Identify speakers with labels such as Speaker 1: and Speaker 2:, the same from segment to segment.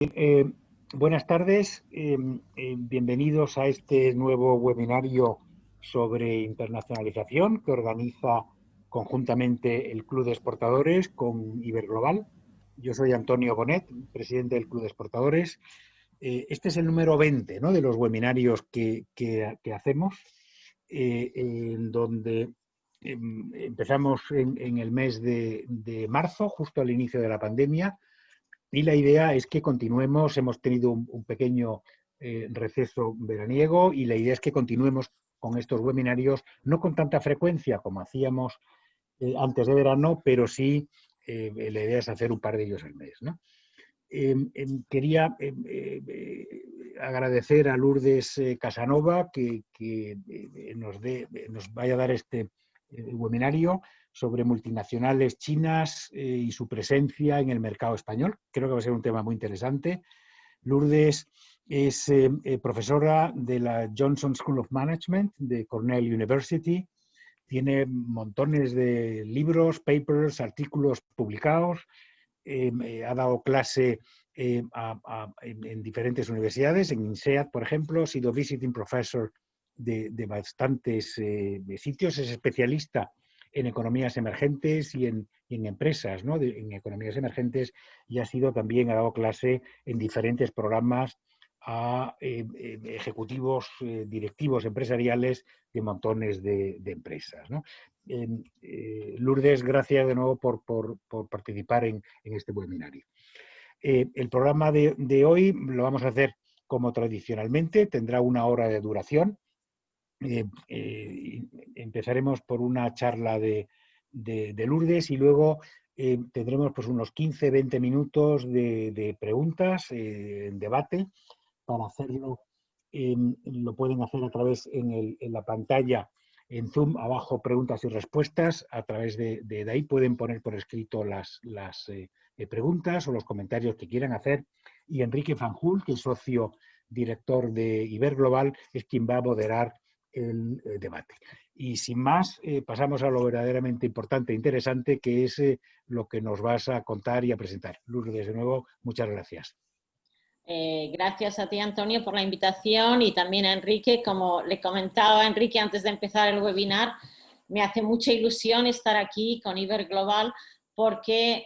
Speaker 1: Eh, Buenas tardes, bienvenidos a este nuevo webinario sobre internacionalización que organiza conjuntamente el Club de Exportadores con Iberglobal. Yo soy Antonio Bonet, presidente del Club de Exportadores. Este es el número 20, ¿no?, de los webinarios que hacemos, en donde empezamos en el mes de marzo, justo al inicio de la pandemia. Y la idea es que continuemos, hemos tenido un pequeño receso veraniego y la idea es que continuemos con estos webinarios, no con tanta frecuencia como hacíamos antes de verano, pero sí la idea es hacer un par de ellos al mes, ¿no? Quería agradecer a Lourdes Casanova que nos vaya a dar este webinario sobre multinacionales chinas y su presencia en el mercado español. Creo que va a ser un tema muy interesante. Lourdes es profesora de la Johnson School of Management de Cornell University. Tiene montones de libros, papers, artículos publicados. Ha dado clase en diferentes universidades, en INSEAD, por ejemplo, ha sido visiting professor de bastantes sitios, es especialista en economías emergentes y en empresas, ¿no?, en economías emergentes, y ha dado clase en diferentes programas a ejecutivos, directivos empresariales de montones de empresas, ¿no? Lourdes, gracias de nuevo por participar en este webinario. El programa de hoy lo vamos a hacer como tradicionalmente, tendrá 1 hora de duración. Empezaremos por una charla de Lourdes y luego tendremos pues unos 15-20 minutos de preguntas, en debate. Para hacerlo lo pueden hacer a través en la pantalla en Zoom, abajo preguntas y respuestas. A través de ahí pueden poner por escrito las preguntas o los comentarios que quieran hacer, y Enrique Fanjul, que es socio director de Iberglobal, es quien va a moderar el debate. Y sin más, pasamos a lo verdaderamente importante e interesante, que es lo que nos vas a contar y a presentar. Lourdes, de nuevo, muchas gracias.
Speaker 2: Gracias a ti, Antonio, por la invitación, y también a Enrique. Como le comentaba a Enrique antes de empezar el webinar, me hace mucha ilusión estar aquí con Iberglobal porque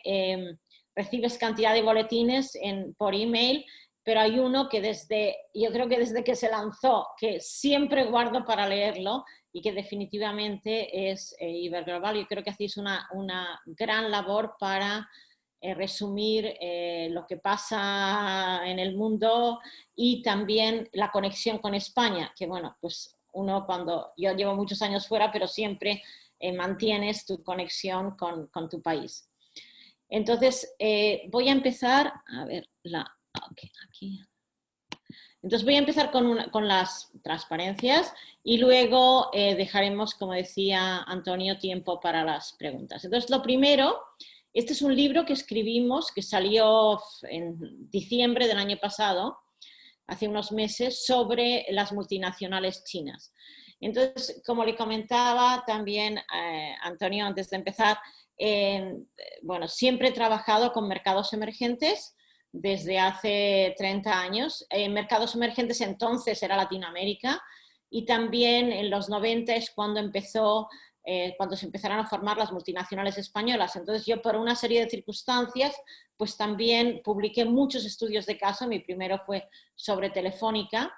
Speaker 2: recibes cantidad de boletines por email, pero hay uno que yo creo que desde que se lanzó, que siempre guardo para leerlo, y que definitivamente es Iberglobal. Yo creo que hacéis una gran labor para resumir lo que pasa en el mundo, y también la conexión con España, que bueno, pues yo llevo muchos años fuera, pero siempre mantienes tu conexión con tu país. Entonces, voy a empezar, a ver, aquí. Entonces voy a empezar con las transparencias y luego dejaremos, como decía Antonio, tiempo para las preguntas. Entonces, lo primero, este es un libro que escribimos, que salió en diciembre del año pasado, hace unos meses, sobre las multinacionales chinas. Entonces, como le comentaba también Antonio antes de empezar, bueno, siempre he trabajado con mercados emergentes desde hace 30 años. Mercados emergentes entonces era Latinoamérica, y también en los 90 es cuando se empezaron a formar las multinacionales españolas. Entonces yo, por una serie de circunstancias, pues también publiqué muchos estudios de caso. Mi primero fue sobre Telefónica,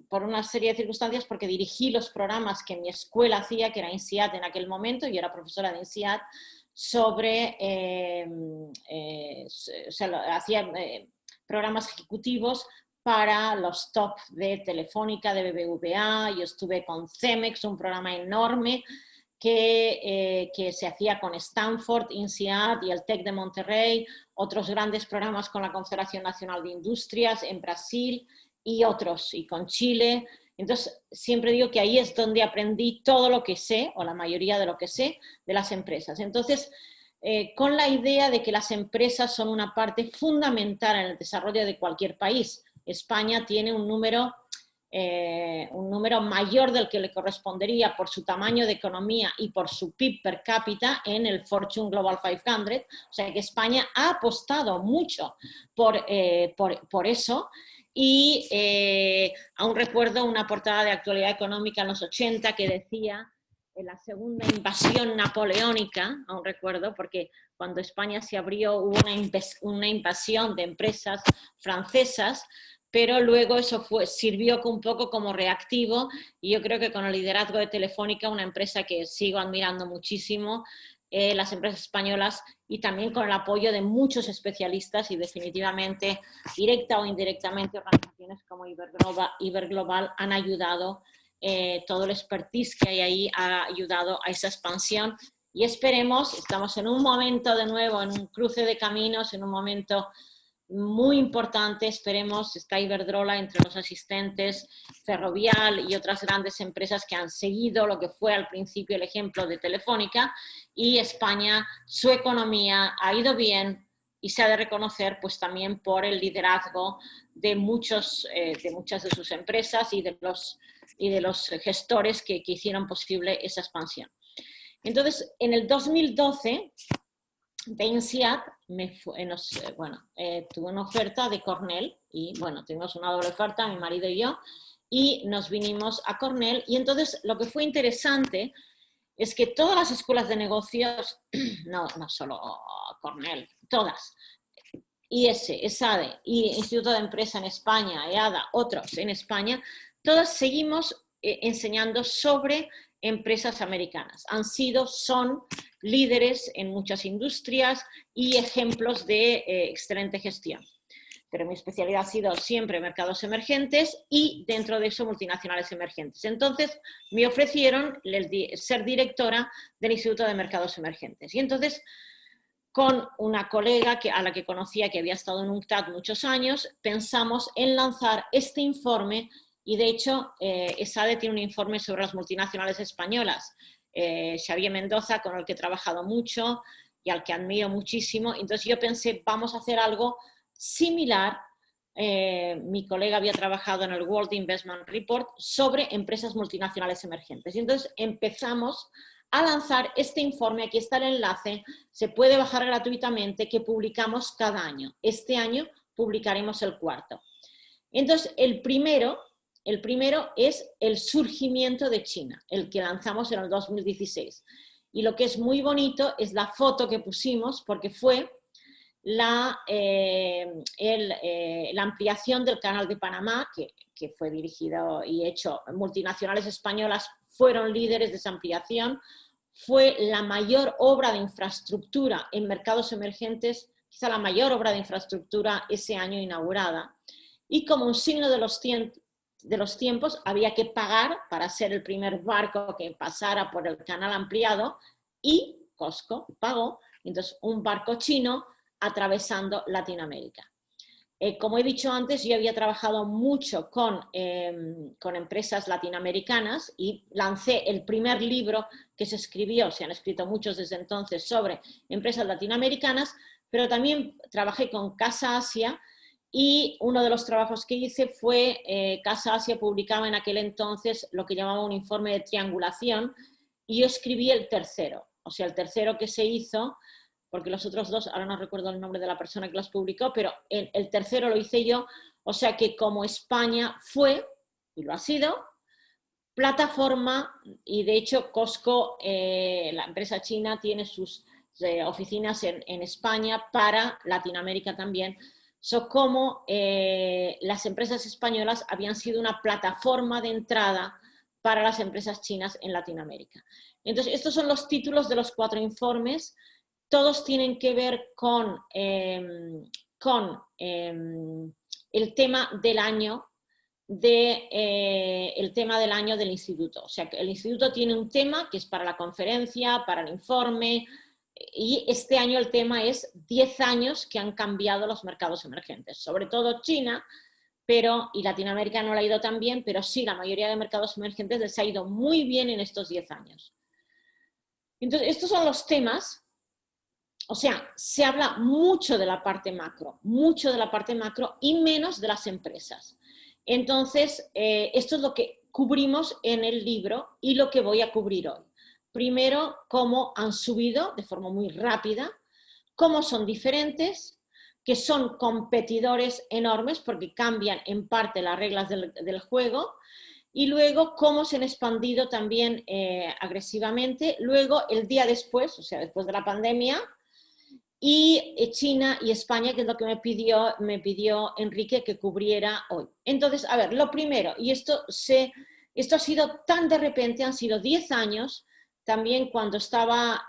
Speaker 2: por una serie de circunstancias, porque dirigí los programas que mi escuela hacía, que era INSEAD en aquel momento, yo era profesora de INSEAD, hacía programas ejecutivos para los top de Telefónica, de BBVA. Yo estuve con Cemex, un programa enorme que se hacía con Stanford, INSEAD y el TEC de Monterrey, otros grandes programas con la Confederación Nacional de Industrias en Brasil y otros, y con Chile. Entonces, siempre digo que ahí es donde aprendí todo lo que sé, o la mayoría de lo que sé, de las empresas. Entonces, con la idea de que las empresas son una parte fundamental en el desarrollo de cualquier país. España tiene un número un número mayor del que le correspondería por su tamaño de economía y por su PIB per cápita en el Fortune Global 500. O sea que España ha apostado mucho por eso. Y aún recuerdo una portada de Actualidad Económica en los 80 que decía en la segunda invasión napoleónica, aún recuerdo, porque cuando España se abrió hubo una invasión de empresas francesas, pero luego eso sirvió un poco como reactivo, y yo creo que con el liderazgo de Telefónica, una empresa que sigo admirando muchísimo, las empresas españolas, y también con el apoyo de muchos especialistas y definitivamente, directa o indirectamente, organizaciones como Iberglobal han ayudado, todo el expertise que hay ahí ha ayudado a esa expansión, y esperemos, estamos en un momento de nuevo, en un cruce de caminos, en un momento muy importante, esperemos, está Iberdrola entre los asistentes, Ferrovial y otras grandes empresas que han seguido lo que fue al principio el ejemplo de Telefónica, y España, su economía ha ido bien y se ha de reconocer pues también por el liderazgo de muchas de sus empresas y de los gestores que hicieron posible esa expansión. Entonces, en el 2012, de INSEAD tuve una oferta de Cornell, y bueno, tuvimos una doble oferta, mi marido y yo, y nos vinimos a Cornell. Y entonces lo que fue interesante es que todas las escuelas de negocios, no solo Cornell, todas, IS, ESADE, Instituto de Empresa en España, EADA, otros en España, todas seguimos enseñando sobre empresas americanas. Son líderes en muchas industrias y ejemplos de excelente gestión. Pero mi especialidad ha sido siempre mercados emergentes y dentro de eso multinacionales emergentes. Entonces me ofrecieron ser directora del Instituto de Mercados Emergentes. Y entonces, con una colega a la que conocía, que había estado en UNCTAD muchos años, pensamos en lanzar este informe. Y de hecho, ESADE tiene un informe sobre las multinacionales españolas. Xavier Mendoza, con el que he trabajado mucho y al que admiro muchísimo. Entonces yo pensé, vamos a hacer algo similar. Mi colega había trabajado en el World Investment Report sobre empresas multinacionales emergentes. Y entonces empezamos a lanzar este informe. Aquí está el enlace, se puede bajar gratuitamente, que publicamos cada año. Este año publicaremos el cuarto. Entonces, el primero es el surgimiento de China, el que lanzamos en el 2016. Y lo que es muy bonito es la foto que pusimos, porque fue la ampliación del Canal de Panamá, que fue dirigido y hecho, multinacionales españolas fueron líderes de esa ampliación. Fue la mayor obra de infraestructura en mercados emergentes, quizá la mayor obra de infraestructura ese año inaugurada. Y como un signo de los tiempos, había que pagar para ser el primer barco que pasara por el canal ampliado, y COSCO pagó. Entonces, un barco chino atravesando Latinoamérica. Como he dicho antes, yo había trabajado mucho con empresas latinoamericanas y lancé el primer libro que se escribió, se han escrito muchos desde entonces, sobre empresas latinoamericanas, pero también trabajé con Casa Asia. Y uno de los trabajos que hice fue, Casa Asia publicaba en aquel entonces lo que llamaba un informe de triangulación, y yo escribí el tercero, o sea, el tercero que se hizo, porque los otros dos, ahora no recuerdo el nombre de la persona que los publicó, pero el tercero lo hice yo. O sea que como España fue, y lo ha sido, plataforma, y de hecho COSCO, la empresa china, tiene sus oficinas en España para Latinoamérica también. Como las empresas españolas habían sido una plataforma de entrada para las empresas chinas en Latinoamérica. Entonces, estos son los títulos de los 4 informes. Todos tienen que ver con el tema del año del instituto. O sea, que el instituto tiene un tema que es para la conferencia, para el informe, y este año el tema es 10 años que han cambiado los mercados emergentes, sobre todo China, y Latinoamérica no le ha ido tan bien, pero sí, la mayoría de mercados emergentes les ha ido muy bien en estos 10 años. Entonces, estos son los temas. O sea, se habla mucho de la parte macro y menos de las empresas. Entonces, esto es lo que cubrimos en el libro y lo que voy a cubrir hoy. Primero, cómo han subido de forma muy rápida, cómo son diferentes, que son competidores enormes porque cambian en parte las reglas del juego, y luego cómo se han expandido también agresivamente. Luego, el día después, o sea, después de la pandemia, y China y España, que es lo que me pidió Enrique que cubriera hoy. Entonces, a ver, lo primero, y esto ha sido tan de repente, han sido 10 años, también cuando estaba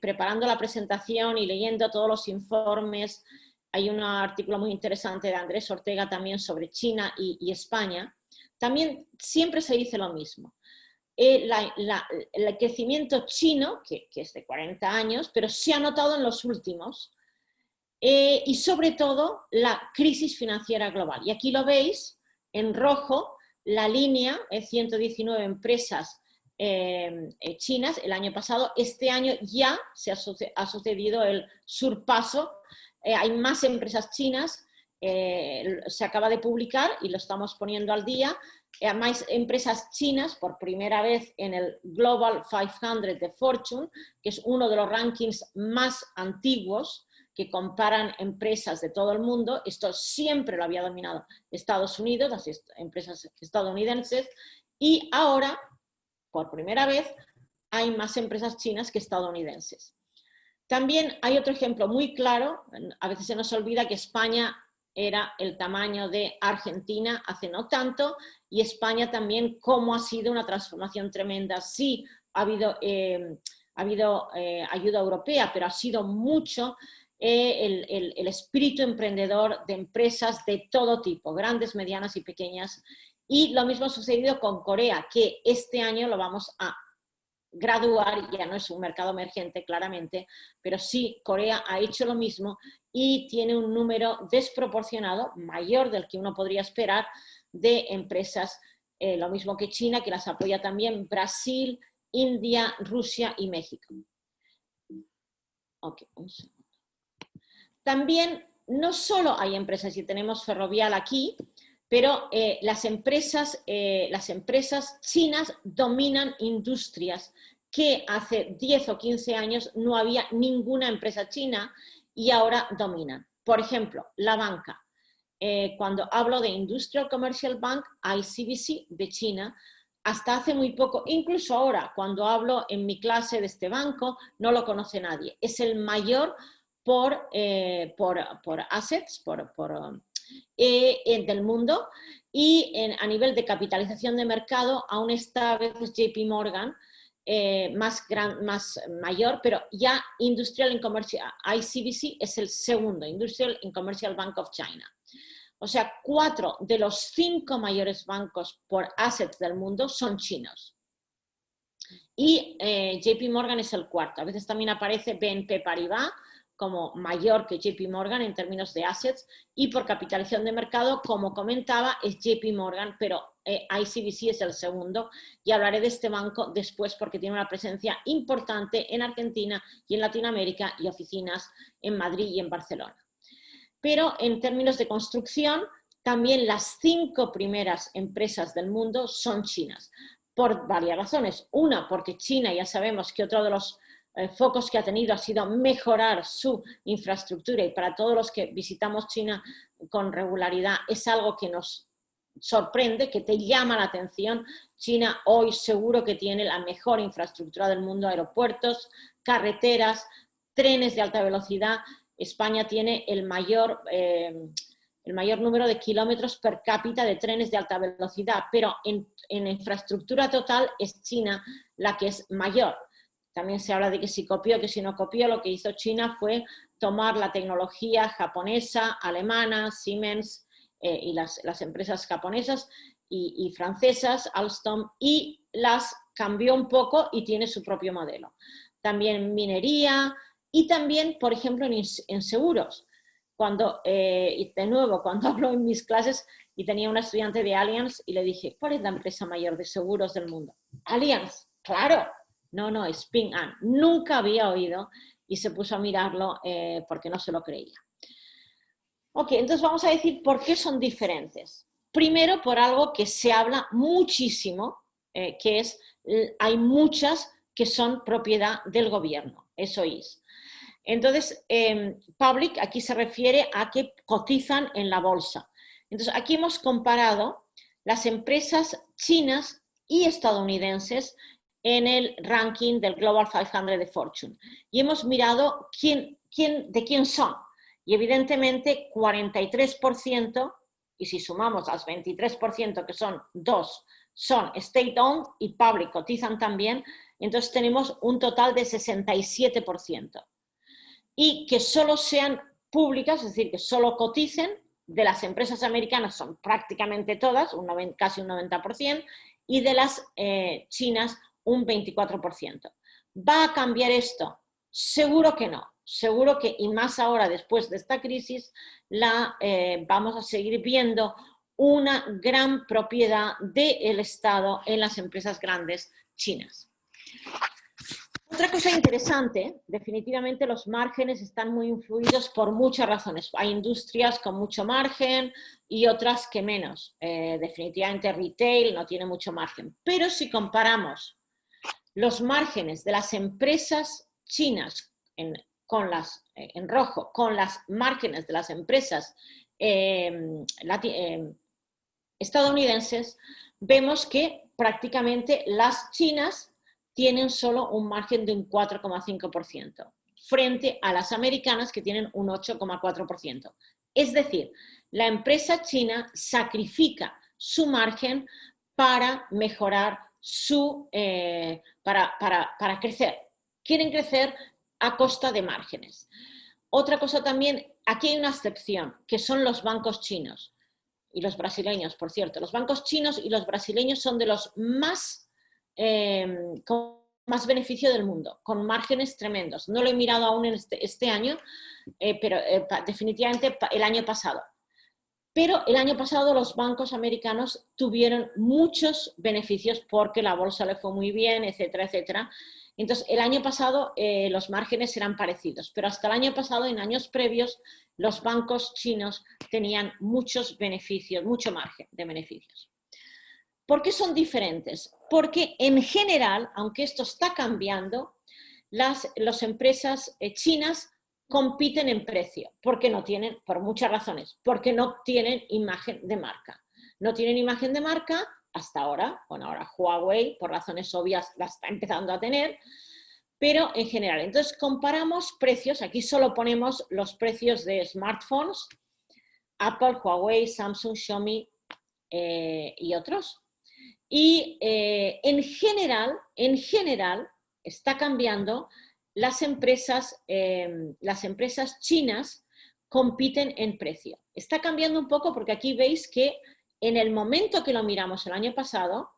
Speaker 2: preparando la presentación y leyendo todos los informes, hay un artículo muy interesante de Andrés Ortega también sobre China y España, también siempre se dice lo mismo. El crecimiento chino, que es de 40 años, pero se ha notado en los últimos, y sobre todo la crisis financiera global. Y aquí lo veis en rojo, la línea, 119 empresas chinas el año pasado. Este año ya ha sucedido el surpaso, hay más empresas chinas, se acaba de publicar y lo estamos poniendo al día, más empresas chinas por primera vez en el Global 500 de Fortune, que es uno de los rankings más antiguos que comparan empresas de todo el mundo. Esto siempre lo había dominado Estados Unidos, las empresas estadounidenses, y ahora, por primera vez, hay más empresas chinas que estadounidenses. También hay otro ejemplo muy claro, a veces se nos olvida que España era el tamaño de Argentina hace no tanto, y España también, cómo ha sido una transformación tremenda. Sí, ha habido ayuda europea, pero ha sido mucho el espíritu emprendedor de empresas de todo tipo, grandes, medianas y pequeñas. Y lo mismo ha sucedido con Corea, que este año lo vamos a graduar, ya no es un mercado emergente claramente, pero sí Corea ha hecho lo mismo y tiene un número desproporcionado, mayor del que uno podría esperar, de empresas, lo mismo que China, que las apoya también Brasil, India, Rusia y México. Okay, un segundo. También no solo hay empresas, y tenemos Ferrovial aquí, pero las empresas chinas dominan industrias que hace 10 o 15 años no había ninguna empresa china y ahora dominan. Por ejemplo, la banca. Cuando hablo de Industrial Commercial Bank, ICBC de China, hasta hace muy poco, incluso ahora, cuando hablo en mi clase de este banco, no lo conoce nadie. Es el mayor por assets, del mundo, y a nivel de capitalización de mercado aún está a veces JP Morgan más mayor, pero ya Industrial and Commercial, ICBC es el segundo, Industrial and Commercial Bank of China. O sea, 4 de los 5 mayores bancos por assets del mundo son chinos. Y JP Morgan es el cuarto. A veces también aparece BNP Paribas como mayor que JP Morgan en términos de assets, y por capitalización de mercado, como comentaba, es JP Morgan, pero ICBC es el segundo, y hablaré de este banco después porque tiene una presencia importante en Argentina y en Latinoamérica y oficinas en Madrid y en Barcelona. Pero en términos de construcción, también las 5 primeras empresas del mundo son chinas, por varias razones. Una, porque China, ya sabemos que otro de los focos que ha tenido ha sido mejorar su infraestructura, y para todos los que visitamos China con regularidad es algo que nos sorprende, que te llama la atención. China hoy seguro que tiene la mejor infraestructura del mundo, aeropuertos, carreteras, trenes de alta velocidad. España tiene el mayor número de kilómetros per cápita de trenes de alta velocidad, pero en infraestructura total es China la que es mayor. También se habla de que si copió, que si no copió. Lo que hizo China fue tomar la tecnología japonesa, alemana, Siemens y las empresas japonesas y francesas, Alstom, y las cambió un poco y tiene su propio modelo. También minería y también, por ejemplo, en seguros. Y de nuevo, cuando hablo en mis clases y tenía una estudiante de Allianz y le dije, ¿cuál es la empresa mayor de seguros del mundo? Allianz, claro. No, es Ping An. Nunca había oído y se puso a mirarlo porque no se lo creía. Ok, entonces vamos a decir por qué son diferentes. Primero, por algo que se habla muchísimo, que es, hay muchas que son propiedad del gobierno, eso es. Entonces, public aquí se refiere a que cotizan en la bolsa. Entonces, aquí hemos comparado las empresas chinas y estadounidenses en el ranking del Global 500 de Fortune. Y hemos mirado de quién son. Y evidentemente 43%, y si sumamos las 23% que son dos, son state-owned y public, cotizan también, entonces tenemos un total de 67%. Y que solo sean públicas, es decir, que solo coticen, de las empresas americanas son prácticamente todas, casi un 90%, y de las chinas un 24%. ¿Va a cambiar esto? Seguro que no. Seguro que, y más ahora después de esta crisis, vamos a seguir viendo una gran propiedad del Estado en las empresas grandes chinas. Otra cosa interesante, definitivamente los márgenes están muy influidos por muchas razones. Hay industrias con mucho margen y otras que menos. Definitivamente retail no tiene mucho margen. Pero si comparamos los márgenes de las empresas chinas en rojo con las márgenes de las empresas estadounidenses, vemos que prácticamente las chinas tienen solo un margen de un 4,5%, frente a las americanas que tienen un 8,4%. Es decir, la empresa china sacrifica su margen para mejorar para crecer. Quieren crecer a costa de márgenes. Otra cosa también, aquí hay una excepción, que son los bancos chinos y los brasileños, por cierto. Los bancos chinos y los brasileños son de los con más beneficio del mundo, con márgenes tremendos. No lo he mirado aún en este año, pero definitivamente el año pasado. Pero el año pasado los bancos americanos tuvieron muchos beneficios porque la bolsa le fue muy bien, etcétera, etcétera. Entonces, el año pasado los márgenes eran parecidos, pero hasta el año pasado, en años previos, los bancos chinos tenían muchos beneficios, mucho margen de beneficios. ¿Por qué son diferentes? Porque en general, aunque esto está cambiando, las empresas chinas compiten en precio, porque no tienen, por muchas razones, porque no tienen imagen de marca. No tienen imagen de marca hasta ahora, bueno, ahora Huawei, por razones obvias, la está empezando a tener, pero en general. Entonces, comparamos precios, aquí solo ponemos los precios de smartphones, Apple, Huawei, Samsung, Xiaomi y otros. Y en general, está cambiando. Las empresas chinas compiten en precio. Está cambiando un poco porque aquí veis que en el momento que lo miramos el año pasado,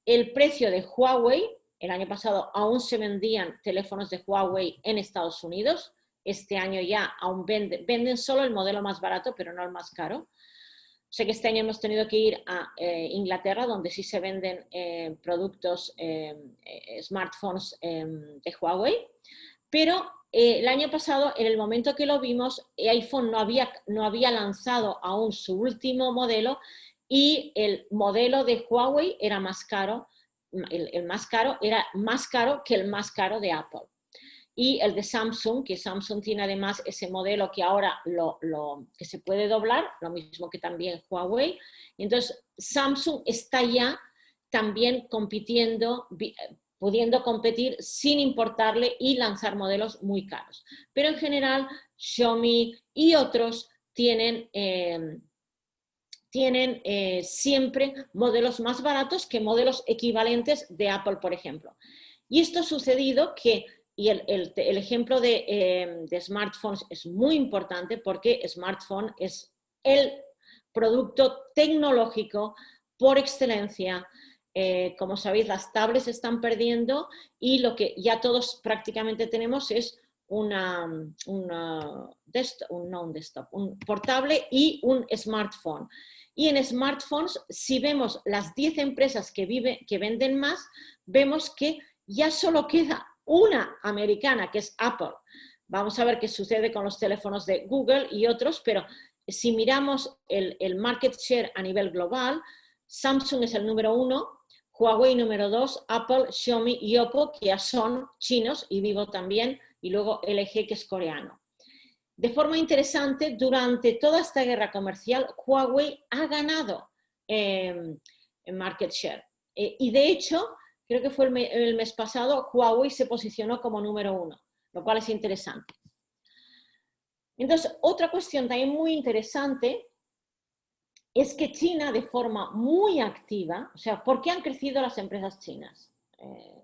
Speaker 2: el precio de Huawei, el año pasado aún se vendían teléfonos de Huawei en Estados Unidos, este año ya aún venden solo el modelo más barato, pero no el más caro. Sé que este año hemos tenido que ir a Inglaterra, donde sí se venden productos, smartphones de Huawei, pero el año pasado, en el momento que lo vimos, iPhone no había lanzado aún su último modelo y el modelo de Huawei era más caro, el más caro era más caro que el más caro de Apple. Y el de Samsung, que Samsung tiene además ese modelo que ahora que se puede doblar, lo mismo que también Huawei. Entonces, Samsung está ya también compitiendo, pudiendo competir sin importarle y lanzar modelos muy caros. Pero en general, Xiaomi y otros tienen siempre modelos más baratos que modelos equivalentes de Apple, por ejemplo. Y esto ha sucedido que y el ejemplo de smartphones es muy importante porque smartphone es el producto tecnológico por excelencia. Como sabéis, las tablets se están perdiendo y lo que ya todos prácticamente tenemos es un portable y un smartphone. Y en smartphones, si vemos las 10 empresas que venden más, vemos que ya solo queda una americana, que es Apple. Vamos a ver qué sucede con los teléfonos de Google y otros, pero si miramos el market share a nivel global, Samsung es el número 1, Huawei número 2, Apple, Xiaomi y Oppo, que ya son chinos, y Vivo también, y luego LG, que es coreano. De forma interesante, durante toda esta guerra comercial, Huawei ha ganado en market share. Y de hecho, creo que fue el mes pasado, Huawei se posicionó como número 1, lo cual es interesante. Entonces, otra cuestión también muy interesante es que China, de forma muy activa, o sea, ¿por qué han crecido las empresas chinas?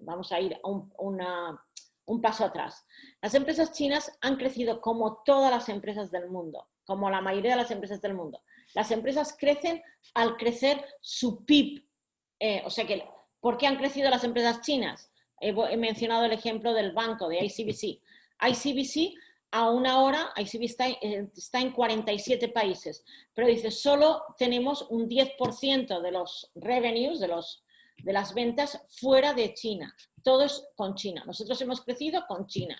Speaker 2: Vamos a ir a un paso atrás. Las empresas chinas han crecido como todas las empresas del mundo, como la mayoría de las empresas del mundo. Las empresas crecen al crecer su PIB. O sea que, ¿por qué han crecido las empresas chinas? He mencionado el ejemplo del banco, de ICBC. ICBC, a una hora, ICBC está en 47 países, pero dice, solo tenemos un 10% de los revenues, de las ventas fuera de China. Todo es con China. Nosotros hemos crecido con China.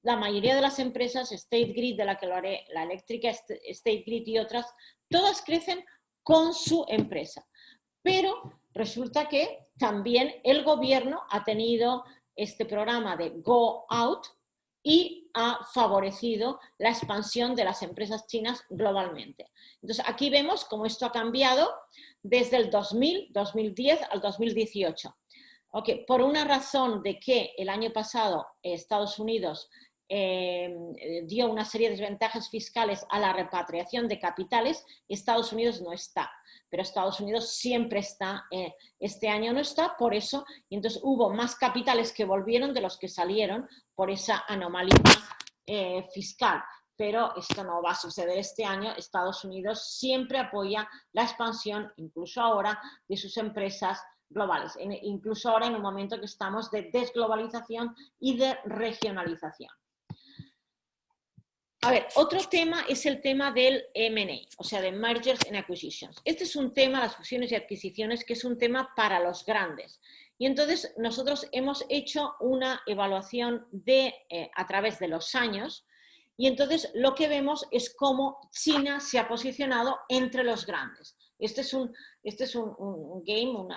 Speaker 2: La mayoría de las empresas, State Grid, de la que lo haré, la eléctrica, State Grid y otras, todas crecen con su empresa. Pero resulta que también el gobierno ha tenido este programa de Go Out y ha favorecido la expansión de las empresas chinas globalmente. Entonces, aquí vemos cómo esto ha cambiado desde el 2010 al 2018. Okay, por una razón de que el año pasado Estados Unidos dio una serie de desventajas fiscales a la repatriación de capitales, Estados Unidos no está. Pero Estados Unidos siempre está, este año no está, por eso, y entonces hubo más capitales que volvieron de los que salieron por esa anomalía fiscal. Pero esto no va a suceder este año. Estados Unidos siempre apoya la expansión, incluso ahora, de sus empresas globales, incluso ahora en un momento que estamos de desglobalización y de regionalización. A ver, otro tema es el tema del M&A, o sea, de Mergers and Acquisitions. Este es un tema, las fusiones y adquisiciones, que es un tema para los grandes. Y entonces nosotros hemos hecho una evaluaun a través de los años, y entonces lo que vemos es cómo China se ha posicionado entre los grandes. Este es un game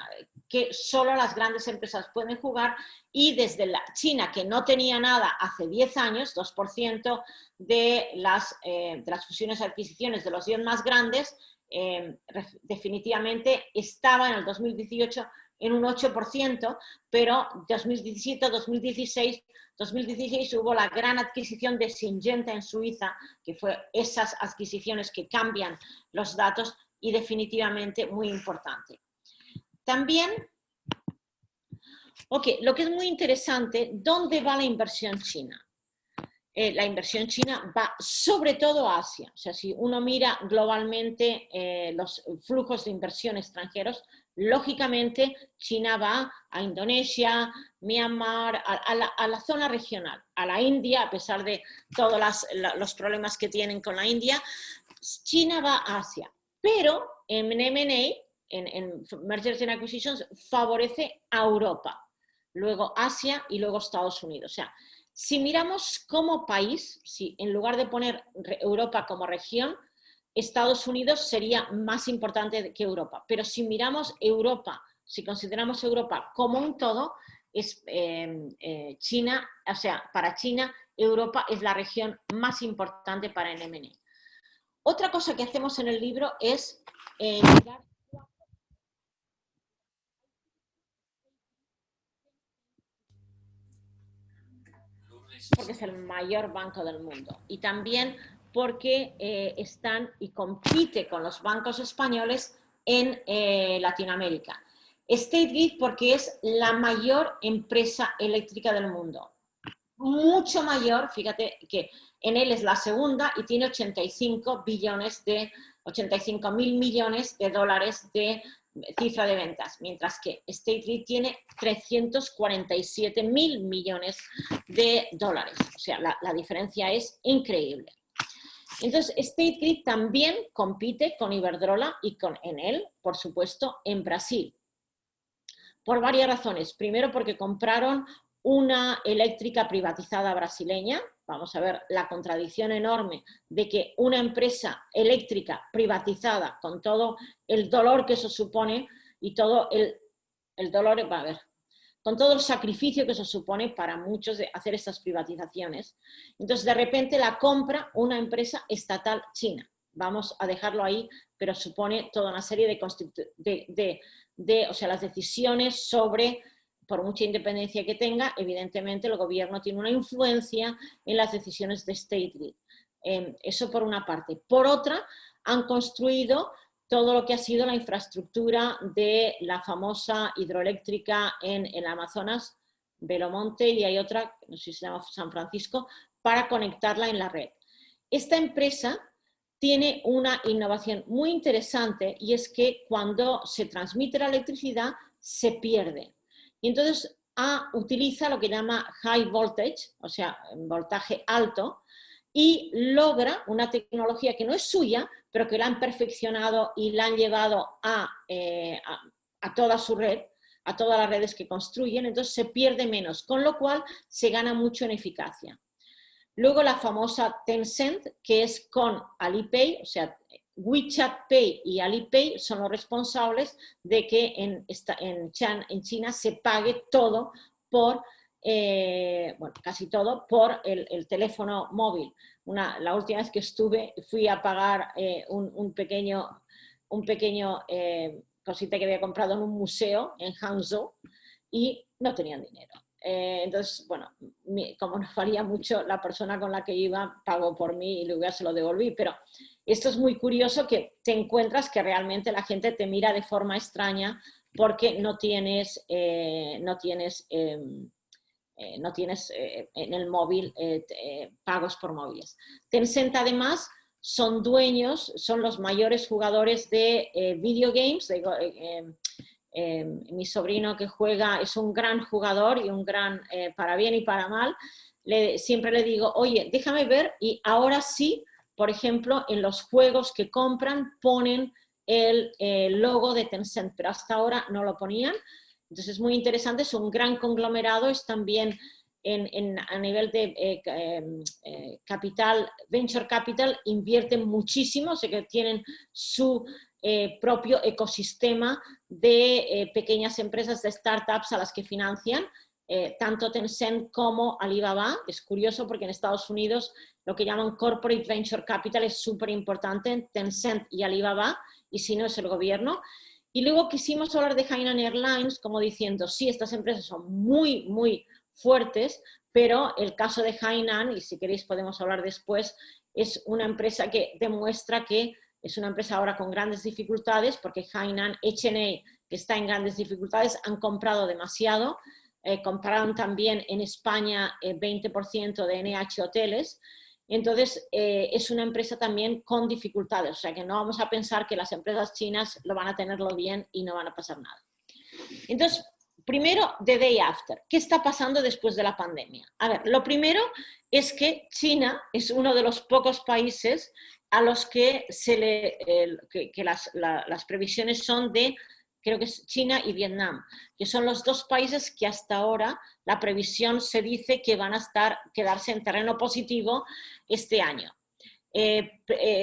Speaker 2: que solo las grandes empresas pueden jugar, y desde la China, que no tenía nada hace 10 años, 2% de las fusiones y adquisiciones de los 10 más grandes, definitivamente estaba en el 2018 en un 8%, pero 2017, 2016 hubo la gran adquisición de Syngenta en Suiza, que fue esas adquisiciones que cambian los datos, y definitivamente muy importante. También, lo que es muy interesante, ¿dónde va la inversión china? La inversión china va sobre todo a Asia. O sea, si uno mira globalmente los flujos de inversión extranjeros, lógicamente China va a Indonesia, Myanmar, a la zona regional, a la India, a pesar de todos los problemas que tienen con la India. China va a Asia, pero en M&A, en Mergers and Acquisitions, favorece a Europa, luego Asia y luego Estados Unidos. O sea, si miramos como país, si en lugar de poner Europa como región, Estados Unidos sería más importante que Europa. Pero si miramos Europa, si consideramos Europa como un todo, es China, o sea, para China, Europa es la región más importante para el M&A. Otra cosa que hacemos en el libro es mirar porque es el mayor banco del mundo, y también porque están y compite con los bancos españoles en Latinoamérica. State Grid porque es la mayor empresa eléctrica del mundo, mucho mayor, fíjate que en él es la segunda y tiene 85.000 millones de dólares de cifra de ventas, mientras que State Grid tiene 347.000 millones de dólares. O sea, la diferencia es increíble. Entonces, State Grid también compite con Iberdrola y con Enel, por supuesto, en Brasil. Por varias razones. Primero, porque compraron una eléctrica privatizada brasileña, vamos a ver la contradicción enorme de que una empresa eléctrica privatizada, con todo el dolor que eso supone y todo el dolor, a ver, con todo el sacrificio que eso supone para muchos de hacer estas privatizaciones. Entonces, de repente la compra una empresa estatal china. Vamos a dejarlo ahí, pero supone toda una serie o sea, las decisiones sobre, por mucha independencia que tenga, evidentemente el gobierno tiene una influencia en las decisiones de State Grid. Eso por una parte. Por otra, han construido todo lo que ha sido la infraestructura de la famosa hidroeléctrica en el Amazonas, Belomonte, y hay otra, no sé si se llama San Francisco, para conectarla en la red. Esta empresa tiene una innovación muy interesante y es que cuando se transmite la electricidad se pierde. Y entonces utiliza lo que llama high voltage, o sea, voltaje alto, y logra una tecnología que no es suya, pero que la han perfeccionado y la han llevado a toda su red, a todas las redes que construyen, entonces se pierde menos, con lo cual se gana mucho en eficacia. Luego la famosa Tencent, que es con Alipay, o sea, WeChat Pay y Alipay son los responsables de que en China se pague todo por, bueno, casi todo por el teléfono móvil. La última vez que estuve fui a pagar un pequeño cosita que había comprado en un museo en Hangzhou y no tenían dinero. Entonces, bueno, como no valía mucho, la persona con la que iba pagó por mí y luego se lo devolví. Pero esto es muy curioso, que te encuentras que realmente la gente te mira de forma extraña porque no tienes en el móvil pagos por móviles. Tencent además son dueños, son los mayores jugadores de video games, mi sobrino que juega es un gran jugador y un gran, para bien y para mal, siempre le digo, oye, déjame ver, y ahora sí, por ejemplo, en los juegos que compran ponen el logo de Tencent, pero hasta ahora no lo ponían. Entonces es muy interesante, es un gran conglomerado, es también a nivel de capital, venture capital, invierten muchísimo, o sea que tienen su propio ecosistema de pequeñas empresas, de startups a las que financian, tanto Tencent como Alibaba. Es curioso porque en Estados Unidos lo que llaman Corporate Venture Capital es súper importante, Tencent y Alibaba, y si no es el gobierno. Y luego quisimos hablar de Hainan Airlines como diciendo, sí, estas empresas son muy, muy fuertes, pero el caso de Hainan, y si queréis podemos hablar después, es una empresa que demuestra que es una empresa ahora con grandes dificultades, porque Hainan, H&A, que está en grandes dificultades, han comprado demasiado. Compraron también en España 20% de NH Hoteles. Entonces, es una empresa también con dificultades. O sea, que no vamos a pensar que las empresas chinas lo van a tenerlo bien y no van a pasar nada. Entonces, primero, the day after. ¿Qué está pasando después de la pandemia? A ver, lo primero es que China es uno de los pocos países a los que las previsiones son de, creo que es China y Vietnam, que son los dos países que hasta ahora la previsión se dice que van a quedarse en terreno positivo este año.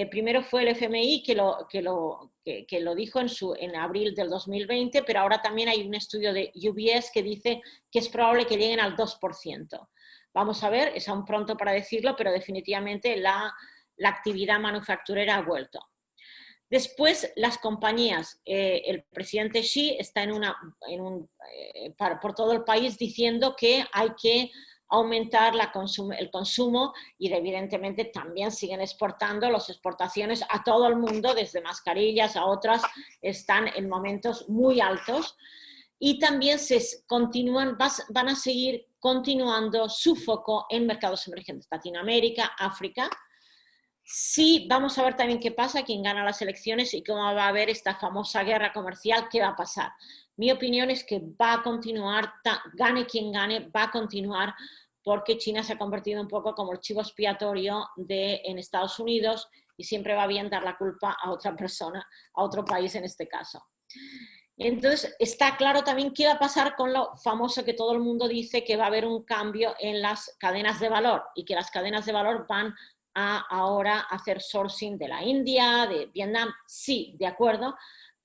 Speaker 2: Primero fue el FMI que lo dijo en abril del 2020, pero ahora también hay un estudio de UBS que dice que es probable que lleguen al 2%. Vamos a ver, es aún pronto para decirlo, pero definitivamente la actividad manufacturera ha vuelto. Después, las compañías, el presidente Xi está por todo el país diciendo que hay que aumentar el consumo y evidentemente también siguen exportando. Las exportaciones a todo el mundo, desde mascarillas a otras, están en momentos muy altos y también van a seguir continuando su foco en mercados emergentes, Latinoamérica, África. Sí, vamos a ver también qué pasa, quién gana las elecciones y cómo va a haber esta famosa guerra comercial, qué va a pasar. Mi opinión es que va a continuar, gane quien gane, va a continuar, porque China se ha convertido un poco como el chivo expiatorio en Estados Unidos y siempre va bien dar la culpa a otra persona, a otro país en este caso. Entonces, está claro también qué va a pasar con lo famoso que todo el mundo dice, que va a haber un cambio en las cadenas de valor y que las cadenas de valor van a ahora hacer sourcing de la India, de Vietnam. Sí, de acuerdo,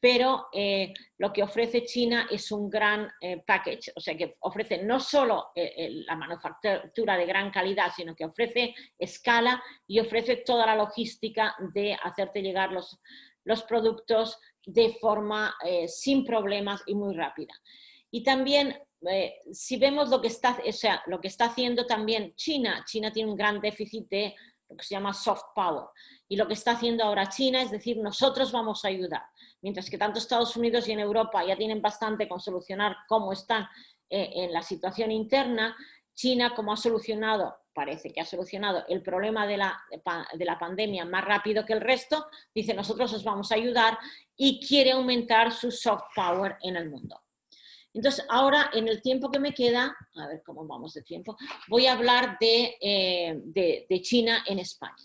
Speaker 2: pero lo que ofrece China es un gran package, o sea que ofrece no solo la manufactura de gran calidad, sino que ofrece escala y ofrece toda la logística de hacerte llegar los productos de forma sin problemas y muy rápida. Y también, si vemos lo que está haciendo también China tiene un gran déficit de lo que se llama soft power. Y lo que está haciendo ahora China es decir, nosotros vamos a ayudar. Mientras que tanto Estados Unidos y en Europa ya tienen bastante con solucionar cómo están en la situación interna, China, como parece que ha solucionado el problema de la pandemia más rápido que el resto, dice nosotros os vamos a ayudar y quiere aumentar su soft power en el mundo. Entonces, ahora en el tiempo que me queda, a ver cómo vamos de tiempo, voy a hablar de China en España.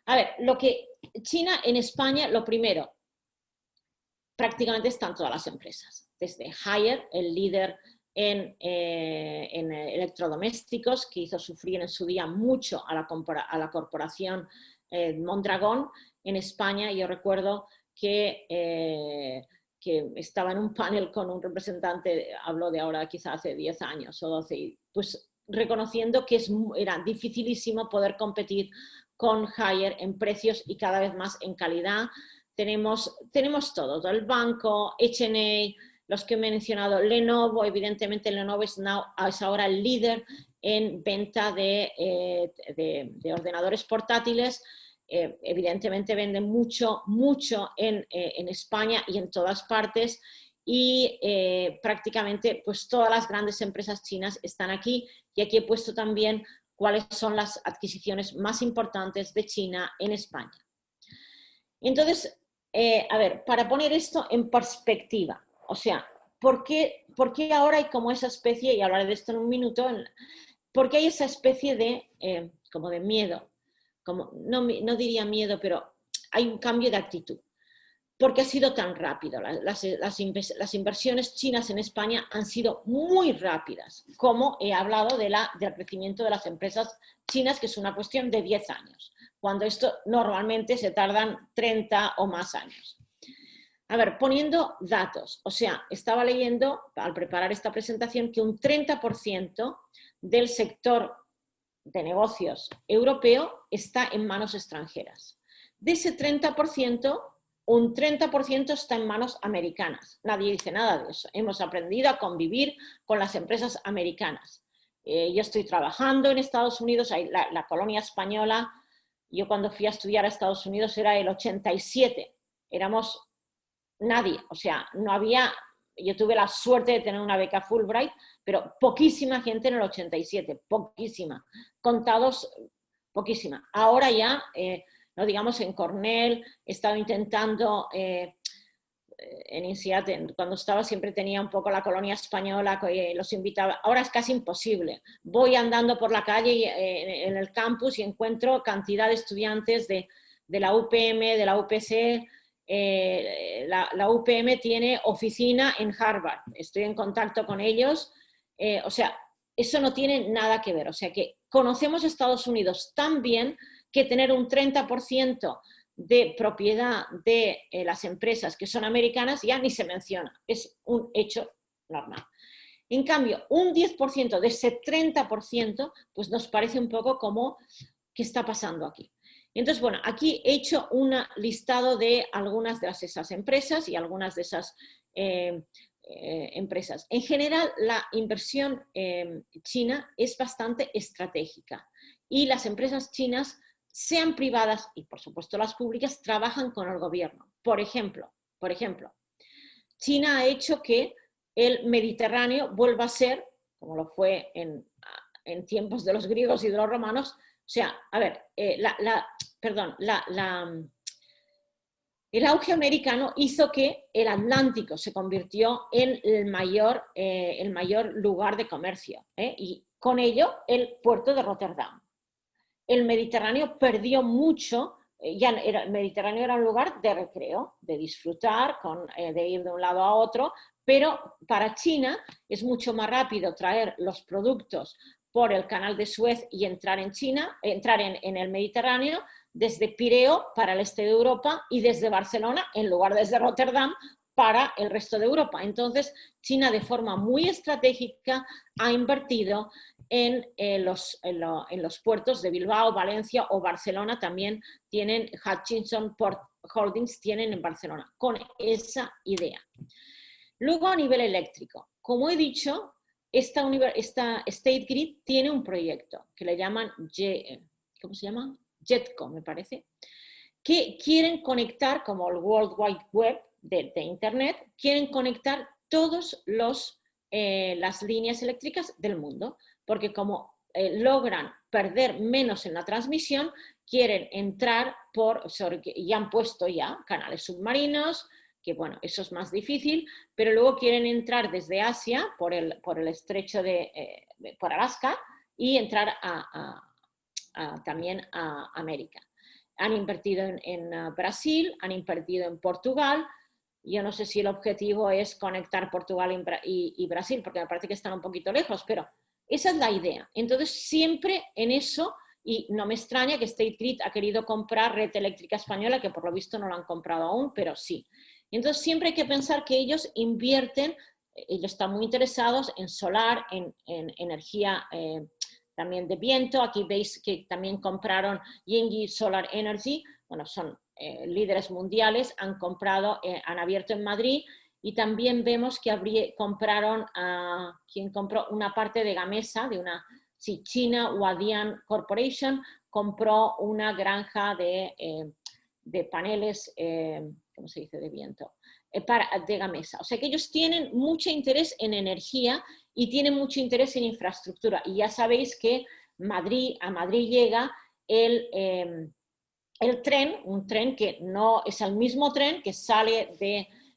Speaker 2: A ver, China en España, lo primero, prácticamente están todas las empresas, desde Haier, el líder en electrodomésticos, que hizo sufrir en su día mucho a la corporación Mondragón en España. Yo recuerdo que estaba en un panel con un representante, hablo de ahora quizá hace 10 años o 12, pues reconociendo que era dificilísimo poder competir con Haier en precios y cada vez más en calidad. Tenemos todo el banco, H&A, los que he mencionado, Lenovo, evidentemente Lenovo es ahora el líder en venta de ordenadores portátiles. Evidentemente venden mucho en España y en todas partes y prácticamente pues todas las grandes empresas chinas están aquí y aquí he puesto también cuáles son las adquisiciones más importantes de China en España. Entonces, a ver, para poner esto en perspectiva, o sea, ¿por qué ahora hay como esa especie, y hablaré de esto en un minuto, por qué hay esa especie de, como de miedo? No diría miedo, pero hay un cambio de actitud. Porque ha sido tan rápido. Las inversiones chinas en España han sido muy rápidas, como he hablado del crecimiento de las empresas chinas, que es una cuestión de 10 años, cuando esto normalmente se tardan 30 o más años. A ver, poniendo datos, o sea, estaba leyendo al preparar esta presentación que un 30% del sector de negocios europeo está en manos extranjeras. De ese 30%, un 30% está en manos americanas. Nadie dice nada de eso. Hemos aprendido a convivir con las empresas americanas. Yo estoy trabajando en Estados Unidos, la colonia española. Yo cuando fui a estudiar a Estados Unidos era el 87. Éramos nadie, o sea, no había. Yo tuve la suerte de tener una beca Fulbright, pero poquísima gente en el 87, poquísima. Contados, poquísima. Ahora ya, no digamos en Cornell, he estado intentando, en INSEAD, cuando estaba siempre tenía un poco la colonia española, que los invitaba. Ahora es casi imposible. Voy andando por la calle en el campus y encuentro cantidad de estudiantes de la UPM, de la UPC. La UPM tiene oficina en Harvard, estoy en contacto con ellos, o sea, eso no tiene nada que ver, o sea que conocemos Estados Unidos tan bien que tener un 30% de propiedad de las empresas que son americanas ya ni se menciona, es un hecho normal. En cambio, un 10% de ese 30% pues nos parece un poco como ¿qué está pasando aquí? Entonces, bueno, aquí he hecho un listado de algunas de esas empresas y algunas de esas empresas. En general, la inversión china es bastante estratégica y las empresas chinas, sean privadas y, por supuesto, las públicas, trabajan con el gobierno. Por ejemplo, China ha hecho que el Mediterráneo vuelva a ser, como lo fue en tiempos de los griegos y de los romanos. O sea, a ver, el auge americano hizo que el Atlántico se convirtió en el mayor lugar de comercio, y con ello el puerto de Rotterdam. El Mediterráneo perdió mucho el Mediterráneo era un lugar de recreo, de disfrutar, de ir de un lado a otro, pero para China es mucho más rápido traer los productos por el canal de Suez y entrar en China, entrar en el Mediterráneo, desde Pireo para el este de Europa y desde Barcelona, en lugar de desde Rotterdam, para el resto de Europa. Entonces, China de forma muy estratégica ha invertido en los puertos de Bilbao, Valencia o Barcelona. También tienen Hutchinson Port Holdings, tienen en Barcelona, con esa idea. Luego, a nivel eléctrico, como he dicho, esta State Grid tiene un proyecto que le llaman, ¿cómo se llama? JETCO, me parece, que quieren conectar, como el World Wide Web de Internet, quieren conectar todas las líneas eléctricas del mundo, porque como logran perder menos en la transmisión, quieren entrar y han puesto ya canales submarinos, que bueno, eso es más difícil, pero luego quieren entrar desde Asia, por el estrecho por Alaska, y entrar también a América. Han invertido en Brasil, han invertido en Portugal. Yo no sé si el objetivo es conectar Portugal y Brasil, porque me parece que están un poquito lejos, pero esa es la idea. Entonces, siempre en eso, y no me extraña que State Grid ha querido comprar Red Eléctrica Española, que por lo visto no lo han comprado aún, pero sí. Entonces, siempre hay que pensar que ellos invierten, ellos están muy interesados en solar, en energía también de viento. Aquí veis que también compraron Yingyi Solar Energy, bueno, son líderes mundiales, han abierto en Madrid, y también vemos que compraron quien compró una parte de Gamesa, China Huadian Corporation, compró una granja de paneles, ¿cómo se dice?, de viento, de Gamesa. O sea que ellos tienen mucho interés en energía y tienen mucho interés en infraestructura. Y ya sabéis que a Madrid llega el tren, un tren que no es el mismo tren que sale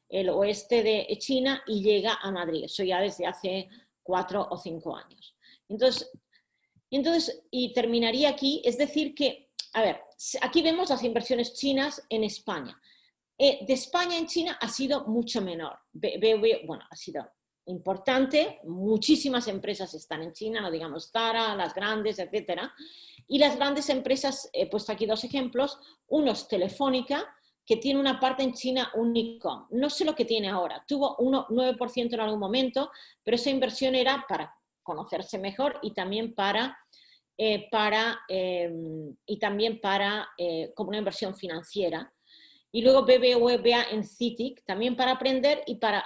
Speaker 2: del oeste de China y llega a Madrid. Eso ya desde hace 4 o 5 años. Entonces, y terminaría aquí, es decir que, a ver, aquí vemos las inversiones chinas en España. De España en China ha sido mucho menor. Bueno, ha sido importante, muchísimas empresas están en China, no digamos Zara, las grandes, etcétera. Y las grandes empresas, he puesto aquí 2 ejemplos, uno es Telefónica, que tiene una parte en China, Unicom. No sé lo que tiene ahora, tuvo 9% en algún momento, pero esa inversión era para conocerse mejor y también como una inversión financiera. Y luego BBVA en CITIC, también para aprender y para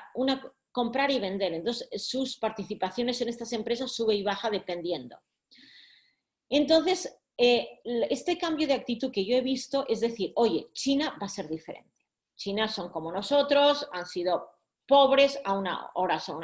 Speaker 2: comprar y vender. Entonces, sus participaciones en estas empresas sube y baja dependiendo. Entonces, este cambio de actitud que yo he visto es decir, oye, China va a ser diferente. China son como nosotros, han sido pobres, ahora son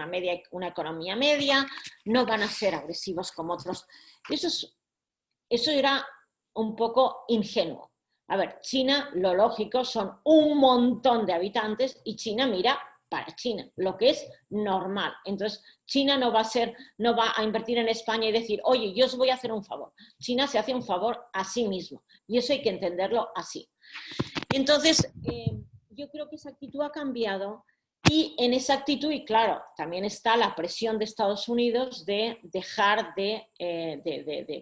Speaker 2: una economía media, no van a ser agresivos como otros. Eso era un poco ingenuo. A ver, China, lo lógico, son un montón de habitantes y China mira para China, lo que es normal. Entonces, China no va a invertir en España y decir, oye, yo os voy a hacer un favor. China se hace un favor a sí mismo y eso hay que entenderlo así. Entonces, yo creo que esa actitud ha cambiado y en esa actitud, y claro, también está la presión de Estados Unidos de dejar de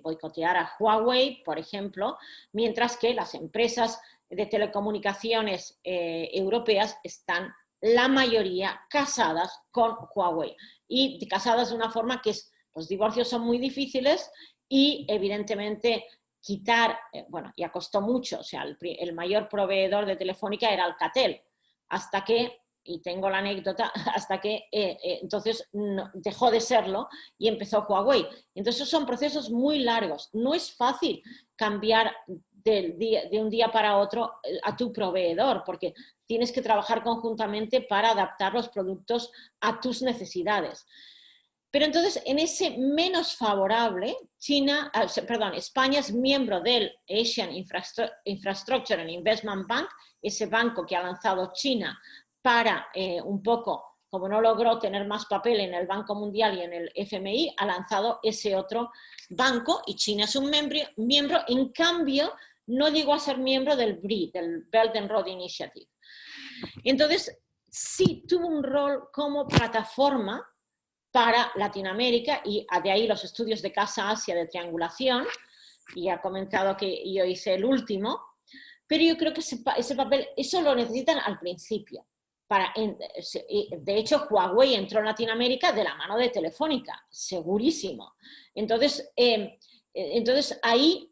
Speaker 2: boicotear a Huawei, por ejemplo, mientras que las empresas de telecomunicaciones europeas están la mayoría casadas con Huawei y casadas de una forma que los divorcios son muy difíciles y evidentemente bueno, ya costó mucho, o sea, el mayor proveedor de Telefónica era Alcatel, hasta que, y tengo la anécdota, hasta que entonces dejó de serlo y empezó Huawei. Entonces son procesos muy largos, no es fácil cambiar de un día para otro a tu proveedor, porque tienes que trabajar conjuntamente para adaptar los productos a tus necesidades. Pero entonces, en ese menos favorable, España es miembro del Asian Infrastructure and Investment Bank, ese banco que ha lanzado China para un poco, como no logró tener más papel en el Banco Mundial y en el FMI, ha lanzado ese otro banco y China es un miembro. En cambio, no llegó a ser miembro del BRI, del Belt and Road Initiative. Entonces, sí tuvo un rol como plataforma para Latinoamérica y de ahí los estudios de Casa-Asia de triangulación, y ha comentado que yo hice el último, pero yo creo que ese papel, eso lo necesitan al principio. De hecho, Huawei entró en Latinoamérica de la mano de Telefónica, segurísimo. Entonces ahí